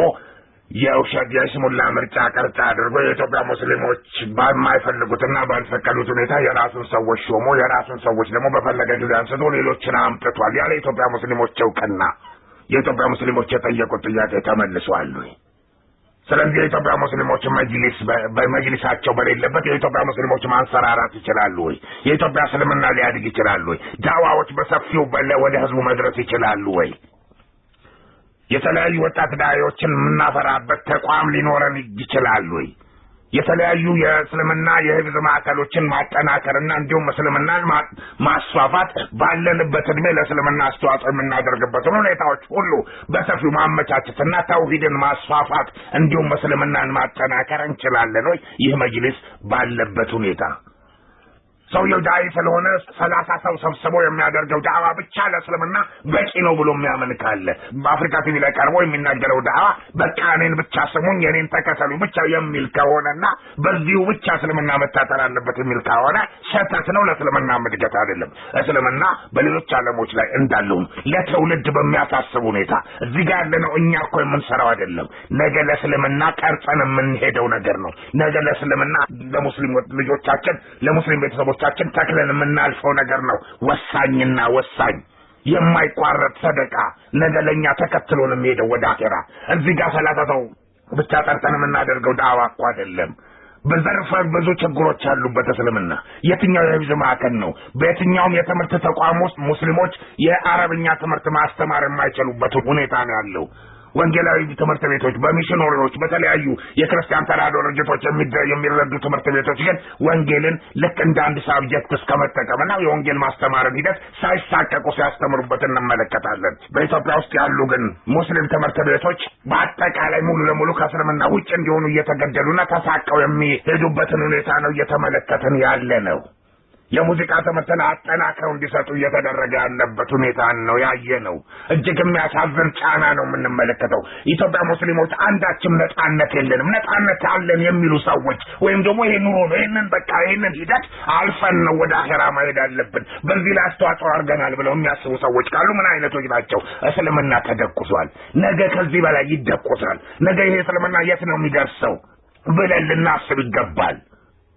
የውሸት የስሙላ ምርጫ ቀርጻ አድርጎ የኢትዮጵያ ሙስሊሞች በማይፈልጉትና ባልፈቀዱት ሁኔታ የራሱን ሰዎች ሾሞ የራሱን ሰዎች ደግሞ በፈለገ ጊዜ አንስቶ ሌሎችን አምጥቷል። ያለ የኢትዮጵያ ሙስሊሞች እውቅና የኢትዮጵያ ሙስሊሞች የጠየቁት ጥያቄ ተመልሷል። ስለዚህ የኢትዮጵያ ሙስሊሞች መጅሊሳቸው በሌለበት የኢትዮጵያ ሙስሊሞች ማንሰራራት ይችላሉ ወይ? የኢትዮጵያ እስልምና ሊያድግ ይችላል ወይ? ዳዋዎች በሰፊው ወደ ህዝቡ መድረስ ይችላሉ ወይ? የተለያዩ ወጣት ዳዮችን የምናፈራበት ተቋም ሊኖረን ይችላል ወይ? የተለያዩ የእስልምና የህዝብ ማዕከሎችን ማጠናከርና እንዲሁም እስልምናን ማስፋፋት ባለንበት እድሜ ለእስልምና አስተዋጽኦ የምናደርግበትን ሁኔታዎች ሁሉ በሰፊው ማመቻቸትና ተውሂድን ማስፋፋት እንዲሁም እስልምናን ማጠናከር እንችላለን ወይ? ይህ መጅሊስ ባለበት ሁኔታ ሰውየው ዳይ ስለሆነ 30 ሰው ሰብስቦ የሚያደርገው ዳዋ ብቻ ለእስልምና በቂ ነው ብሎ የሚያምን ካለ በአፍሪካ ቲቪ ላይ ቀርቦ የሚናገረው ዳዋ በቃ እኔን ብቻ ስሙኝ የኔን ተከተሉ ብቻ የሚል ከሆነና በዚሁ ብቻ እስልምና መታጠር አለበት የሚል ከሆነ ሸተት ነው። ለእስልምና እድገት አይደለም። እስልምና በሌሎች ዓለሞች ላይ እንዳለው ለትውልድ በሚያሳስብ ሁኔታ እዚህ ጋር ያለነው እኛ እኮ የምንሰራው አይደለም። ነገ ለእስልምና ቀርጸን የምንሄደው ነገር ነው። ነገ ለእስልምና ለሙስሊም ልጆቻችን ለሙስሊም ቤተሰቦች ቻችን ተክለን የምናልፈው ነገር ነው። ወሳኝና ወሳኝ የማይቋረጥ ሰደቃ ነገ ለኛ ተከትሎን የሚሄደው ወደ አኺራ። እዚህ ጋር 30 ሰው ብቻ ጠርተን የምናደርገው ዳዋ እኮ አይደለም። በዘርፈ ብዙ ችግሮች አሉበት እስልምና። የትኛው የህዝብ ማዕከል ነው? በየትኛውም የትምህርት ተቋም ውስጥ ሙስሊሞች የአረብኛ ትምህርት ማስተማር የማይችሉበት ሁኔታ ነው ያለው። ወንጌላዊ ትምህርት ቤቶች በሚሽነሪዎች በተለያዩ የክርስቲያን ተራድኦ ድርጅቶች የሚረዱ ትምህርት ቤቶች ግን ወንጌልን ልክ እንደ አንድ ሳብጀክት እስከመጠቀምና የወንጌል ማስተማርን ሂደት ሳይሳቀቁ ሲያስተምሩበት እንመለከታለን። በኢትዮጵያ ውስጥ ያሉ ግን ሙስሊም ትምህርት ቤቶች በአጠቃላይ ሙሉ ለሙሉ ከእስልምና ውጭ እንዲሆኑ እየተገደሉና ተሳቀው የሚሄዱበትን ሁኔታ ነው እየተመለከትን ያለ ነው። የሙዚቃ ትምህርትን አጠናክረው እንዲሰጡ እየተደረገ ያለበት ሁኔታ ነው ያየ ነው። እጅግ የሚያሳዝን ጫና ነው የምንመለከተው። ኢትዮጵያ ሙስሊሞች አንዳችም ነጻነት የለንም፣ ነጻነት አለን የሚሉ ሰዎች ወይም ደግሞ ይሄ ኑሮ ነው ይሄንን ሂደት አልፈን ነው ወደ አኺራ መሄድ አለብን በዚህ ላይ አስተዋጽኦ አድርገናል ብለው የሚያስቡ ሰዎች ካሉ ምን አይነቶች ናቸው? እስልምና ተደቁሷል፣ ነገ ከዚህ በላይ ይደቁሳል፣ ነገ ይሄ እስልምና የት ነው የሚደርሰው ብለን ልናስብ ይገባል።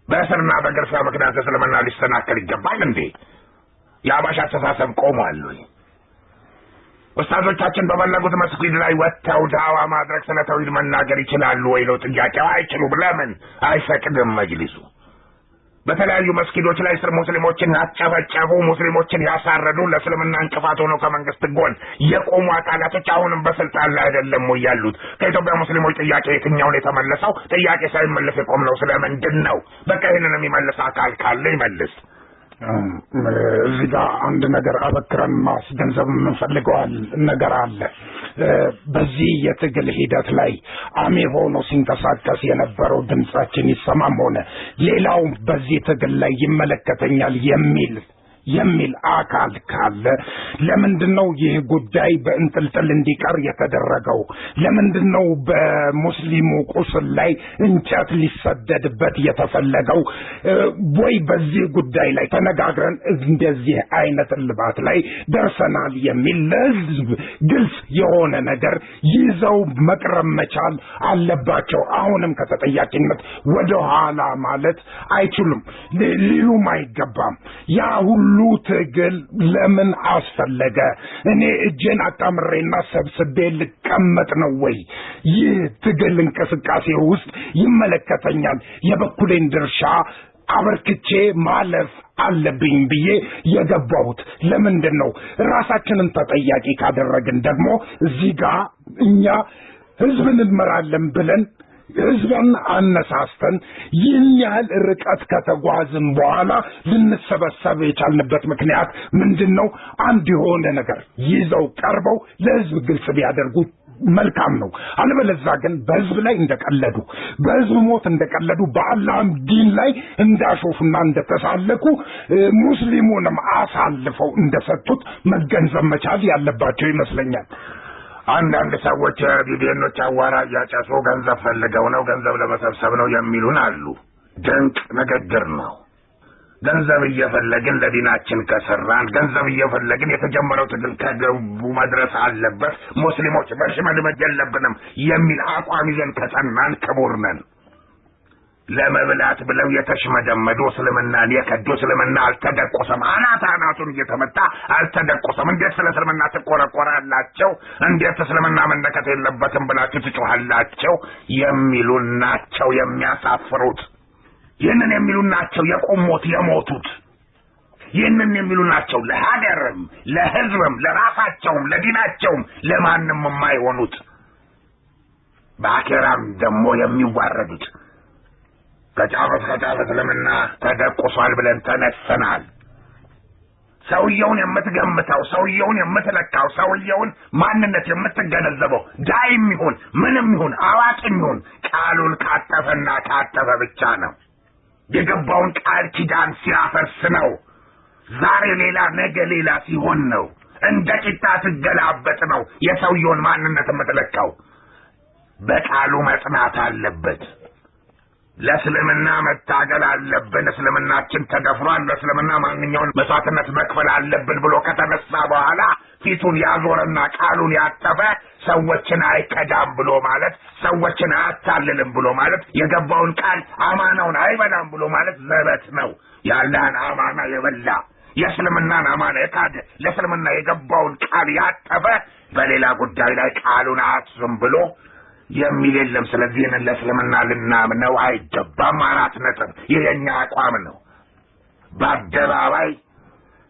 በእስርና በግርፋ ምክንያት እስልምና ሊሰናከል ይገባል እንዴ? የአህባሽ አስተሳሰብ ቆሟል ወይ? ኡስታዞቻችን በፈለጉት መስጊድ ላይ ወጥተው ዳዋ ማድረግ ስለ ተውሂድ መናገር ይችላሉ ወይ ነው ጥያቄው። አይችሉም። ለምን አይፈቅድም መጅሊሱ? በተለያዩ መስጊዶች ላይ ሙስሊሞችን ያጨፈጨፉ ሙስሊሞችን ያሳረዱ ለእስልምና እንቅፋት ሆነው ከመንግስት ጎን የቆሙ አካላቶች አሁንም በስልጣን ላይ አይደለም ወይ ያሉት? ከኢትዮጵያ ሙስሊሞች ጥያቄ የትኛውን የተመለሰው? ጥያቄ ሳይመለስ የቆምነው ስለምንድን ነው? በቃ ይህንን የሚመልስ አካል ካለ ይመልስ። እዚህ ጋር አንድ ነገር አበክረን ማስገንዘብ የምንፈልገዋል ነገር አለ። በዚህ የትግል ሂደት ላይ አሚር ሆኖ ሲንቀሳቀስ የነበረው ድምጻችን ይሰማም ሆነ ሌላው በዚህ ትግል ላይ ይመለከተኛል የሚል አካል ካለ ለምንድነው ይህ ጉዳይ በእንጥልጥል እንዲቀር የተደረገው? ለምንድነው በሙስሊሙ ቁስል ላይ እንጨት ሊሰደድበት የተፈለገው? ወይ በዚህ ጉዳይ ላይ ተነጋግረን እንደዚህ አይነት ልባት ላይ ደርሰናል የሚል ለህዝብ ግልጽ የሆነ ነገር ይዘው መቅረብ መቻል አለባቸው። አሁንም ከተጠያቂነት ወደ ኋላ ማለት አይችሉም፣ ሊሉም አይገባም። ያ ሁሉ ትግል ለምን አስፈለገ? እኔ እጄን አጣምሬና ሰብስቤ ልቀመጥ ነው ወይ? ይህ ትግል እንቅስቃሴ ውስጥ ይመለከተኛል፣ የበኩሌን ድርሻ አበርክቼ ማለፍ አለብኝ ብዬ የገባሁት ለምንድን ነው? ራሳችንን ተጠያቂ ካደረግን ደግሞ እዚህ ጋር እኛ ህዝብን እንመራለን ብለን ህዝብን አነሳስተን ይህን ያህል ርቀት ከተጓዝን በኋላ ልንሰበሰብ የቻልንበት ምክንያት ምንድነው? አንድ የሆነ ነገር ይዘው ቀርበው ለህዝብ ግልጽ ቢያደርጉ መልካም ነው። አለበለዚያ ግን በህዝብ ላይ እንደቀለዱ፣ በህዝብ ሞት እንደቀለዱ፣ በአላህም ዲን ላይ እንዳሾፉና እንደተሳለቁ ሙስሊሙንም አሳልፈው እንደሰጡት መገንዘብ መቻል ያለባቸው ይመስለኛል። አንዳንድ ሰዎች ቢቢኤኖች አዋራ እያጨሱ ገንዘብ ፈልገው ነው፣ ገንዘብ ለመሰብሰብ ነው የሚሉን አሉ። ድንቅ ንግግር ነው። ገንዘብ እየፈለግን ለዲናችን ከሰራን፣ ገንዘብ እየፈለግን የተጀመረው ትግል ከገቡ መድረስ አለበት፣ ሙስሊሞች መሽመድመድ የለብንም የሚል አቋም ይዘን ከጸናን ክቡር ነን። ለመብላት ብለው የተሽመደመዱ እስልምናን የከዱ እስልምና አልተደቆሰም፣ አናቱን እየተመታ አልተደቆሰም። እንዴት ስለ እስልምና ትቆረቆራላቸው? እንዴት እስልምና መነከት የለበትም ብላችሁ ትጮሃላቸው? የሚሉን ናቸው የሚያሳፍሩት። ይህንን የሚሉ ናቸው የቆሙት የሞቱት። ይህንን የሚሉ ናቸው ለሀገርም ለህዝብም ለራሳቸውም ለዲናቸውም ለማንም የማይሆኑት፣ በአኼራም ደግሞ የሚዋረዱት። ከጫፍ እስልምና ተደቁሷል ብለን ተነስተናል። ሰውየውን የምትገምተው፣ ሰውየውን የምትለካው፣ ሰውየውን ማንነት የምትገነዘበው ዳይም ይሁን ምንም ይሁን አዋቂም ይሁን ቃሉን ካጠፈና ካጠፈ ብቻ ነው። የገባውን ቃል ኪዳን ሲያፈርስ ነው። ዛሬ ሌላ ነገ ሌላ ሲሆን ነው። እንደ ቂጣ ሲገላበጥ ነው የሰውየውን ማንነት የምትለካው። በቃሉ መጽናት አለበት። ለእስልምና መታገል አለብን። እስልምናችን ተደፍሯል፣ ለእስልምና ማንኛውን መስዋዕትነት መክፈል አለብን ብሎ ከተነሳ በኋላ ፊቱን ያዞረና ቃሉን ያጠፈ ሰዎችን አይከዳም ብሎ ማለት፣ ሰዎችን አያታልልም ብሎ ማለት፣ የገባውን ቃል አማናውን አይበላም ብሎ ማለት ዘበት ነው። ያለህን አማና የበላ የእስልምናን አማና የካደ ለእስልምና የገባውን ቃል ያጠፈ በሌላ ጉዳይ ላይ ቃሉን አያጥፍም ብሎ የሚል የለም። ስለዚህ ለእስልምና ልናምነው አይገባም። 4 ነጥብ። ይህ የኛ አቋም ነው። በአደባባይ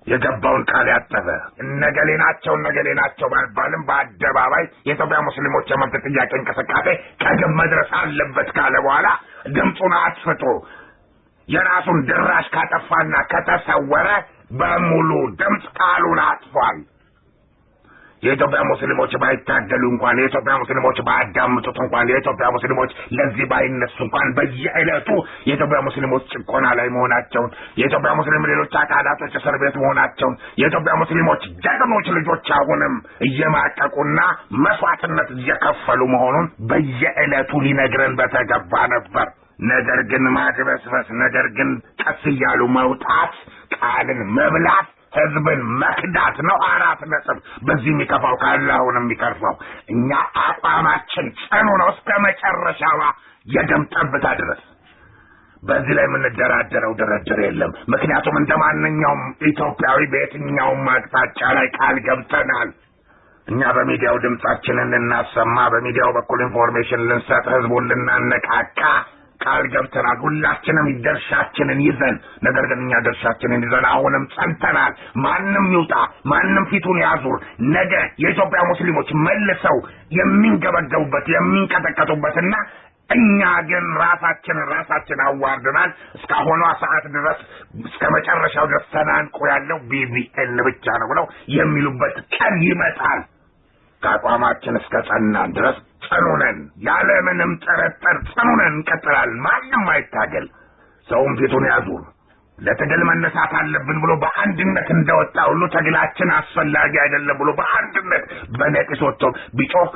የገባውን ቃል ያጠፈ እነገሌ ናቸው ባልባልም በአደባባይ የኢትዮጵያ ሙስሊሞች የመብት ጥያቄ እንቅስቃሴ ከግብ መድረስ አለበት ካለ በኋላ ድምፁን አጥፍቶ የራሱን ድራሽ ካጠፋና ከተሰወረ በሙሉ ድምፅ ቃሉን አጥፏል። የኢትዮጵያ ሙስሊሞች ባይታገሉ እንኳን፣ የኢትዮጵያ ሙስሊሞች ባያዳምጡት እንኳን፣ የኢትዮጵያ ሙስሊሞች ለዚህ ባይነሱ እንኳን በየዕለቱ የኢትዮጵያ ሙስሊሞች ጭቆና ላይ መሆናቸውን፣ የኢትዮጵያ ሙስሊም ሌሎች አካላቶች እስር ቤት መሆናቸውን፣ የኢትዮጵያ ሙስሊሞች ጀግኖች ልጆች አሁንም እየማቀቁና መስዋዕትነት እየከፈሉ መሆኑን በየዕለቱ ሊነግረን በተገባ ነበር። ነገር ግን ማግበስበስ፣ ነገር ግን ቀስ እያሉ መውጣት፣ ቃልን መብላት ህዝብን መክዳት ነው። 4 ነጥብ። በዚህ የሚከፋው ካለ አሁንም የሚከርፈው እኛ አቋማችን ጽኑ ነው እስከ መጨረሻዋ የደም ጠብታ ድረስ። በዚህ ላይ የምንደራደረው ድርድር የለም። ምክንያቱም እንደማንኛውም ኢትዮጵያዊ በየትኛውም አቅጣጫ ላይ ቃል ገብተናል። እኛ በሚዲያው ድምጻችንን ልናሰማ፣ በሚዲያው በኩል ኢንፎርሜሽን ልንሰጥ፣ ህዝቡን ልናነቃቃ ቃል ገብተናል። ሁላችንም ድርሻችንን ይዘን፣ ነገር ግን እኛ ድርሻችንን ይዘን አሁንም ጸንተናል። ማንም ይውጣ፣ ማንም ፊቱን ያዙር፣ ነገ የኢትዮጵያ ሙስሊሞች መልሰው የሚንገበገቡበት የሚንቀጠቀጡበትና እኛ ግን ራሳችን አዋርደናል። እስካሁኗ ሰዓት ድረስ እስከ መጨረሻው ድረስ ተናንቆ ያለው ቢቢኤን ብቻ ነው ብለው የሚሉበት ቀን ይመጣል። ከአቋማችን እስከ ጸናን ድረስ ጽኑ ነን። ያለምንም ጥርጥር ጽኑ ነን፣ እንቀጥላለን። ማንም አይታገል፣ ሰውም ፊቱን ያዙር። ለትግል መነሳት አለብን ብሎ በአንድነት እንደወጣ ሁሉ ትግላችን አስፈላጊ አይደለም ብሎ በአንድነት በነቂስ ወጥቶ ቢጮህ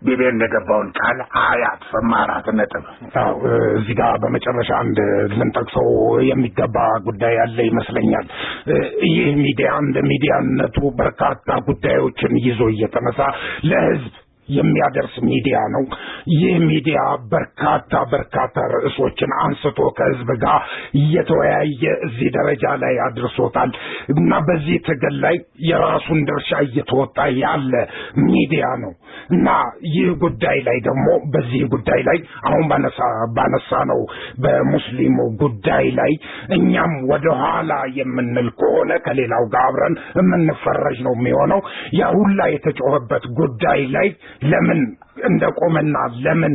ቢቢኤን እንደገባውን ቃል አያጥፍም። 4 ነጥብ። እዚህ ጋር በመጨረሻ አንድ ልንጠቅሰው የሚገባ ጉዳይ ያለ ይመስለኛል። ይህ ሚዲያ እንደ ሚዲያነቱ በርካታ ጉዳዮችን ይዞ እየተነሳ ለህዝብ የሚያደርስ ሚዲያ ነው። ይህ ሚዲያ በርካታ ርዕሶችን አንስቶ ከህዝብ ጋር እየተወያየ እዚህ ደረጃ ላይ አድርሶታል እና በዚህ ትግል ላይ የራሱን ድርሻ እየተወጣ ያለ ሚዲያ ነው እና ይህ ጉዳይ ላይ ደግሞ በዚህ ጉዳይ ላይ አሁን ባነሳ ነው በሙስሊሙ ጉዳይ ላይ እኛም ወደ ኋላ የምንል ከሆነ ከሌላው ጋር አብረን የምንፈረጅ ነው የሚሆነው። ያ ሁላ የተጮኸበት ጉዳይ ላይ ለምን እንደቆመና ለምን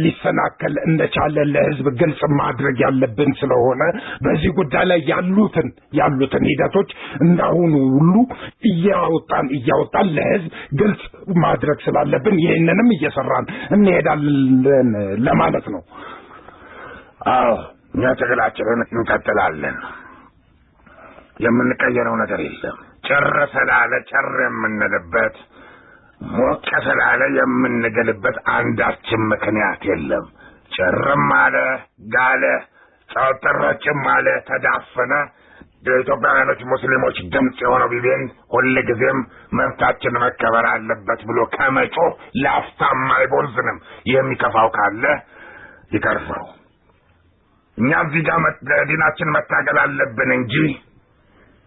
ሊሰናከል እንደቻለ ለህዝብ ግልጽ ማድረግ ያለብን ስለሆነ በዚህ ጉዳይ ላይ ያሉትን ሂደቶች እንዳሁኑ ሁሉ እያወጣን ለህዝብ ግልጽ ማድረግ ስላለብን ይሄንንም እየሰራን እንሄዳለን ለማለት ነው። አዎ እኛ ትግላችንን እንቀጥላለን። የምንቀየረው ነገር የለም። ጨረሰላለ ጨር የምንልበት ሞቀ ስላለ የምንገልበት አንዳችም ምክንያት የለም። ጨርም አለ ጋለ ጫወተረችም አለ ተዳፈነ የኢትዮጵያውያኖች ሙስሊሞች ድምጽ የሆነው ቢቢን ሁልጊዜም መብታችን መከበር አለበት ብሎ ከመጮህ ላፍታም አይቦዝንም። የሚከፋው ካለ ይከርፈው። እኛ እዚህ ጋር ዲናችን መታገል አለብን እንጂ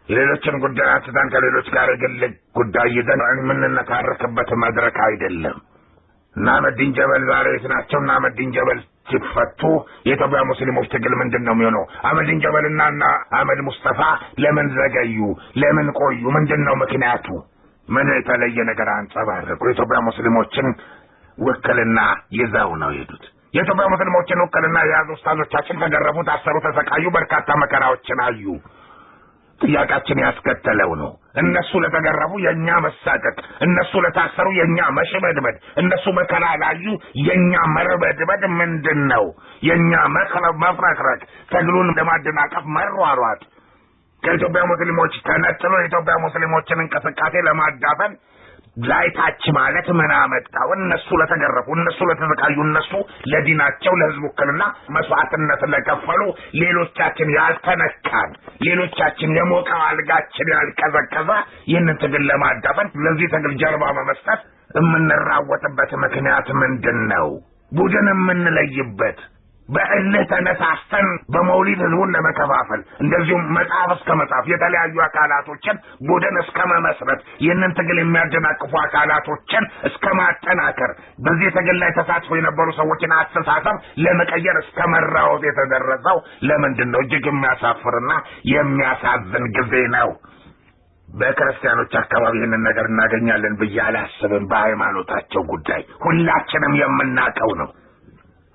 የሌሎችን ጉዳይ አንስተን ከሌሎች ጋር የግል ጉዳይ ይዘን የምንነታረክበት መድረክ አይደለም። እና አህመዲን ጀበል ዛሬ ናቸው። እና አህመዲን ጀበል ሲፈቱ የኢትዮጵያ ሙስሊሞች ትግል ምንድነው የሚሆነው? አህመዲን ጀበልና አህመድ ሙስጠፋ ለምን ዘገዩ? ለምን ቆዩ? ምንድነው ምክንያቱ? ምን የተለየ ነገር አንጸባረቁ? የኢትዮጵያ ሙስሊሞችን ውክልና ይዘው ነው የሄዱት። የኢትዮጵያ ሙስሊሞችን ውክልና የያዙ ኡስታዞቻችን ተገረፉ፣ ታሰሩ፣ ተሰቃዩ፣ በርካታ መከራዎችን አዩ። ጥያቄያችን ያስከተለው ነው። እነሱ ለተገረፉ የኛ መሳቀቅ፣ እነሱ ለታሰሩ የኛ መሽመድመድ፣ እነሱ መከራ ላዩ የኛ መርበድበድ ምንድነው? የኛ መፍረክረክ፣ ትግሉን ለማደናቀፍ መሯሯጥ፣ ከኢትዮጵያ ሙስሊሞች ተነጥሎ የኢትዮጵያ ሙስሊሞችን እንቅስቃሴ ለማዳፈን ላይታች ማለት ምን አመጣው? እነሱ ለተገረፉ፣ እነሱ ለተሰቃዩ፣ እነሱ ለዲናቸው ለህዝቡ ውክልና መስዋዕትነት ለከፈሉ ሌሎቻችን ያልተነካን፣ ሌሎቻችን የሞቀው አልጋችን ያልቀዘቀዘ ይህንን ትግል ለማዳፈን ለዚህ ትግል ጀርባ በመስጠት የምንራወጥበት ምክንያት ምንድነው? ቡድን የምንለይበት በእልህ ተነሳስተን በመውሊድ ህዝቡን ለመከፋፈል እንደዚሁም መጽሐፍ እስከ መጽሐፍ የተለያዩ አካላቶችን ቡድን እስከ መመስረት ይህንን ትግል የሚያደናቅፉ አካላቶችን እስከ ማጠናከር በዚህ ትግል ላይ ተሳትፎ የነበሩ ሰዎችን አስተሳሰብ ለመቀየር እስከ መራወጥ የተደረሰው ለምንድን ነው? እጅግ የሚያሳፍርና የሚያሳዝን ጊዜ ነው። በክርስቲያኖች አካባቢ ይህንን ነገር እናገኛለን ብዬ አላስብም። በሃይማኖታቸው ጉዳይ ሁላችንም የምናውቀው ነው።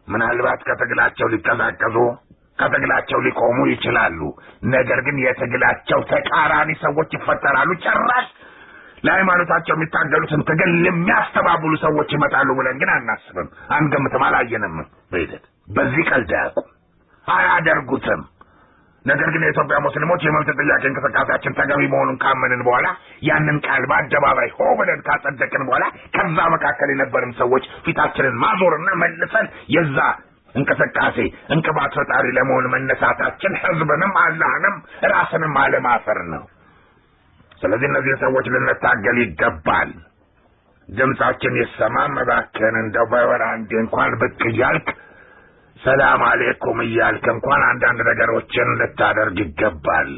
ምናልባት ከትግላቸው ሊቀዛቀዙ ከትግላቸው ሊቆሙ ይችላሉ። ነገር ግን የትግላቸው ተቃራኒ ሰዎች ይፈጠራሉ። ጭራሽ ለሃይማኖታቸው የሚታገሉትን ትግል የሚያስተባብሉ ሰዎች ይመጣሉ ብለን ግን አናስብም፣ አንገምትም፣ አላየንም። በሂደት በዚህ ቀልድ አያደርጉትም። ነገር ግን የኢትዮጵያ ሙስሊሞች የመብት ጥያቄ እንቅስቃሴያችን ተገቢ መሆኑን ካመንን በኋላ ያንን ቃል በአደባባይ ሆ ብለን ካጸደቅን በኋላ ከዛ መካከል የነበርን ሰዎች ፊታችንን ማዞርና መልሰን የዛ እንቅስቃሴ እንቅፋት ፈጣሪ ለመሆን መነሳታችን ህዝብንም አላህንም ራስንም አለማፈር ነው። ስለዚህ እነዚህ ሰዎች ልንታገል ይገባል። ድምጻችን ይሰማ። እባክህን እንደው በወር አንዴ እንኳን ብቅ እያልክ ሰላም አለይኩም እያልክ እንኳን አንዳንድ ነገሮችን ልታደርግ ይገባል።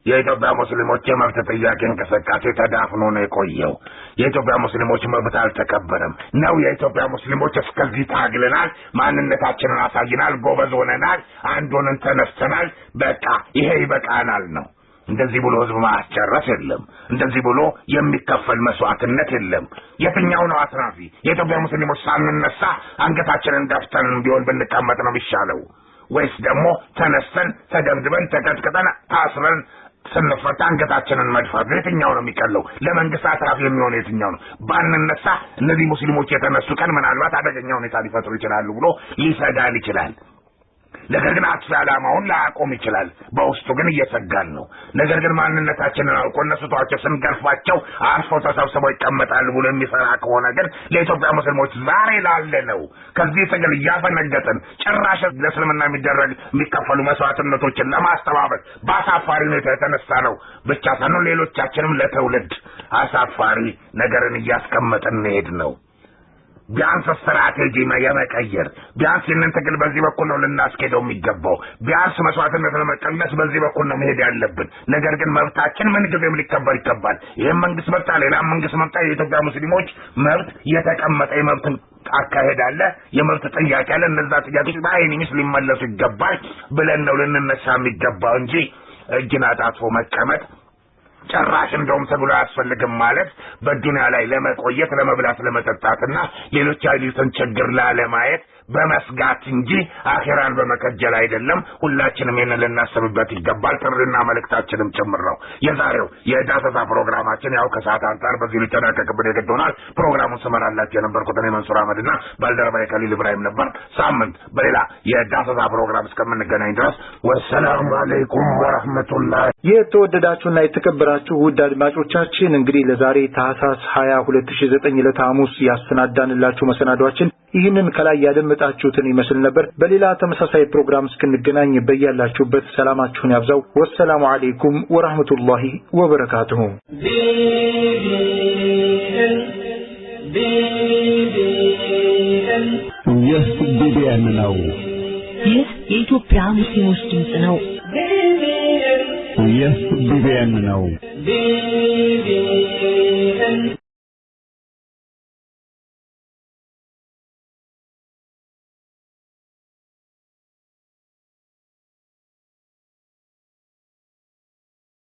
የኢትዮጵያ ሙስሊሞች የመብት ጥያቄ እንቅስቃሴ ተዳፍኖ ነው የቆየው። የኢትዮጵያ ሙስሊሞች መብት አልተከበረም ነው። የኢትዮጵያ ሙስሊሞች እስከዚህ ታግለናል፣ ማንነታችንን አሳይናል፣ ጎበዝ ሆነናል፣ አንድ ሆነን ተነስተናል፣ በቃ ይሄ ይበቃናል ነው። እንደዚህ ብሎ ህዝብ ማስጨረስ የለም። እንደዚህ ብሎ የሚከፈል መስዋዕትነት የለም። የትኛው ነው አትራፊ? የኢትዮጵያ ሙስሊሞች ሳንነሳ አንገታችንን ደፍተን ቢሆን ብንቀመጥ ነው የሚሻለው ወይስ ደግሞ ተነስተን ተደብድበን ተቀጥቅጠን ታስረን ስንፈታ አንገታችንን መድፋት? የትኛው ነው የሚቀለው? ለመንግስት አትራፊ የሚሆን የትኛው ነው? ባንነሳ እነዚህ ሙስሊሞች የተነሱ ቀን ምናልባት አደገኛ ሁኔታ ሊፈጥሩ ይችላሉ ብሎ ሊሰጋል ይችላል። ነገር ግን አጥፊ ዓላማውን ላያቆም ይችላል። በውስጡ ግን እየሰጋን ነው። ነገር ግን ማንነታችንን አውቆ እነሱ ተዋቸው ስንገርፋቸው አርፈው ተሰብስበው ይቀመጣሉ ብሎ የሚፈራ ከሆነ ግን ለኢትዮጵያ ሙስሊሞች ዛሬ ላለ ነው ከዚህ ትግል እያፈነገጥን ጭራሽ ለእስልምና የሚከፈሉ መስዋዕትነቶችን ለማስተባበል በአሳፋሪ ሁኔታ የተነሳ ነው ብቻ ሳይሆን ሌሎቻችንም ለትውልድ አሳፋሪ ነገርን እያስቀመጥን እንሄድ ነው። ቢያንስ ስትራቴጂ የመቀየር ቢያንስ ይህንን ትግል በዚህ በኩል ነው ልናስኬደው የሚገባው። ቢያንስ መስዋዕትነት ለመቀነስ በዚህ በኩል ነው መሄድ ያለብን። ነገር ግን መብታችን ምንጊዜም ሊከበር ይገባል። ይህም መንግስት መጣ ሌላም መንግስት መጣ የኢትዮጵያ ሙስሊሞች መብት የተቀመጠ የመብት አካሄድ አለ፣ የመብት ጥያቄ አለ። እነዛ ጥያቄዎች በአይኒስ ሊመለሱ ይገባል ብለን ነው ልንነሳ የሚገባው እንጂ እጅን አጣጥፎ መቀመጥ ጭራሽ እንደውም ተብሎ ያስፈልግም ማለት በዱንያ ላይ ለመቆየት ለመብላት ለመጠጣትና ሌሎች አይሉትን ችግር ላለማየት በመስጋት እንጂ አኺራን በመከጀል አይደለም። ሁላችንም ይሄንን ልናስብበት ይገባል። ጥሪና መልእክታችንም ጭምር ነው። የዛሬው የዳሰሳ ፕሮግራማችን ያው ከሰዓት አንፃር በዚህ ሊጠናቀቅብን የግድ ሆኗል። ፕሮግራሙን ስመራላችሁ የነበርኩት እኔ መንሱር አህመድና ባልደረባዬ ከሊል ኢብራሂም ነበር። ሳምንት በሌላ የዳሰሳ ፕሮግራም እስከምንገናኝ ድረስ ወሰላሙ አለይኩም ወራህመቱላህ። የተወደዳችሁና የተከበራችሁ ውድ አድማጮቻችን እንግዲህ ለዛሬ ታህሳስ 20 2009 ዕለት ሐሙስ ያሰናዳንላችሁ መሰናዷችን ይህንን ከላይ ያደመጣችሁትን ይመስል ነበር። በሌላ ተመሳሳይ ፕሮግራም እስክንገናኝ በያላችሁበት ሰላማችሁን ያብዛው። ወሰላሙ አለይኩም ወራህመቱላሂ ወበረካቱሁ። ይህ ቢቢኤን ነው። ይህ የኢትዮጵያ ሙስሊሞች ድምጽ ነው። ይህ ቢቢኤን ነው።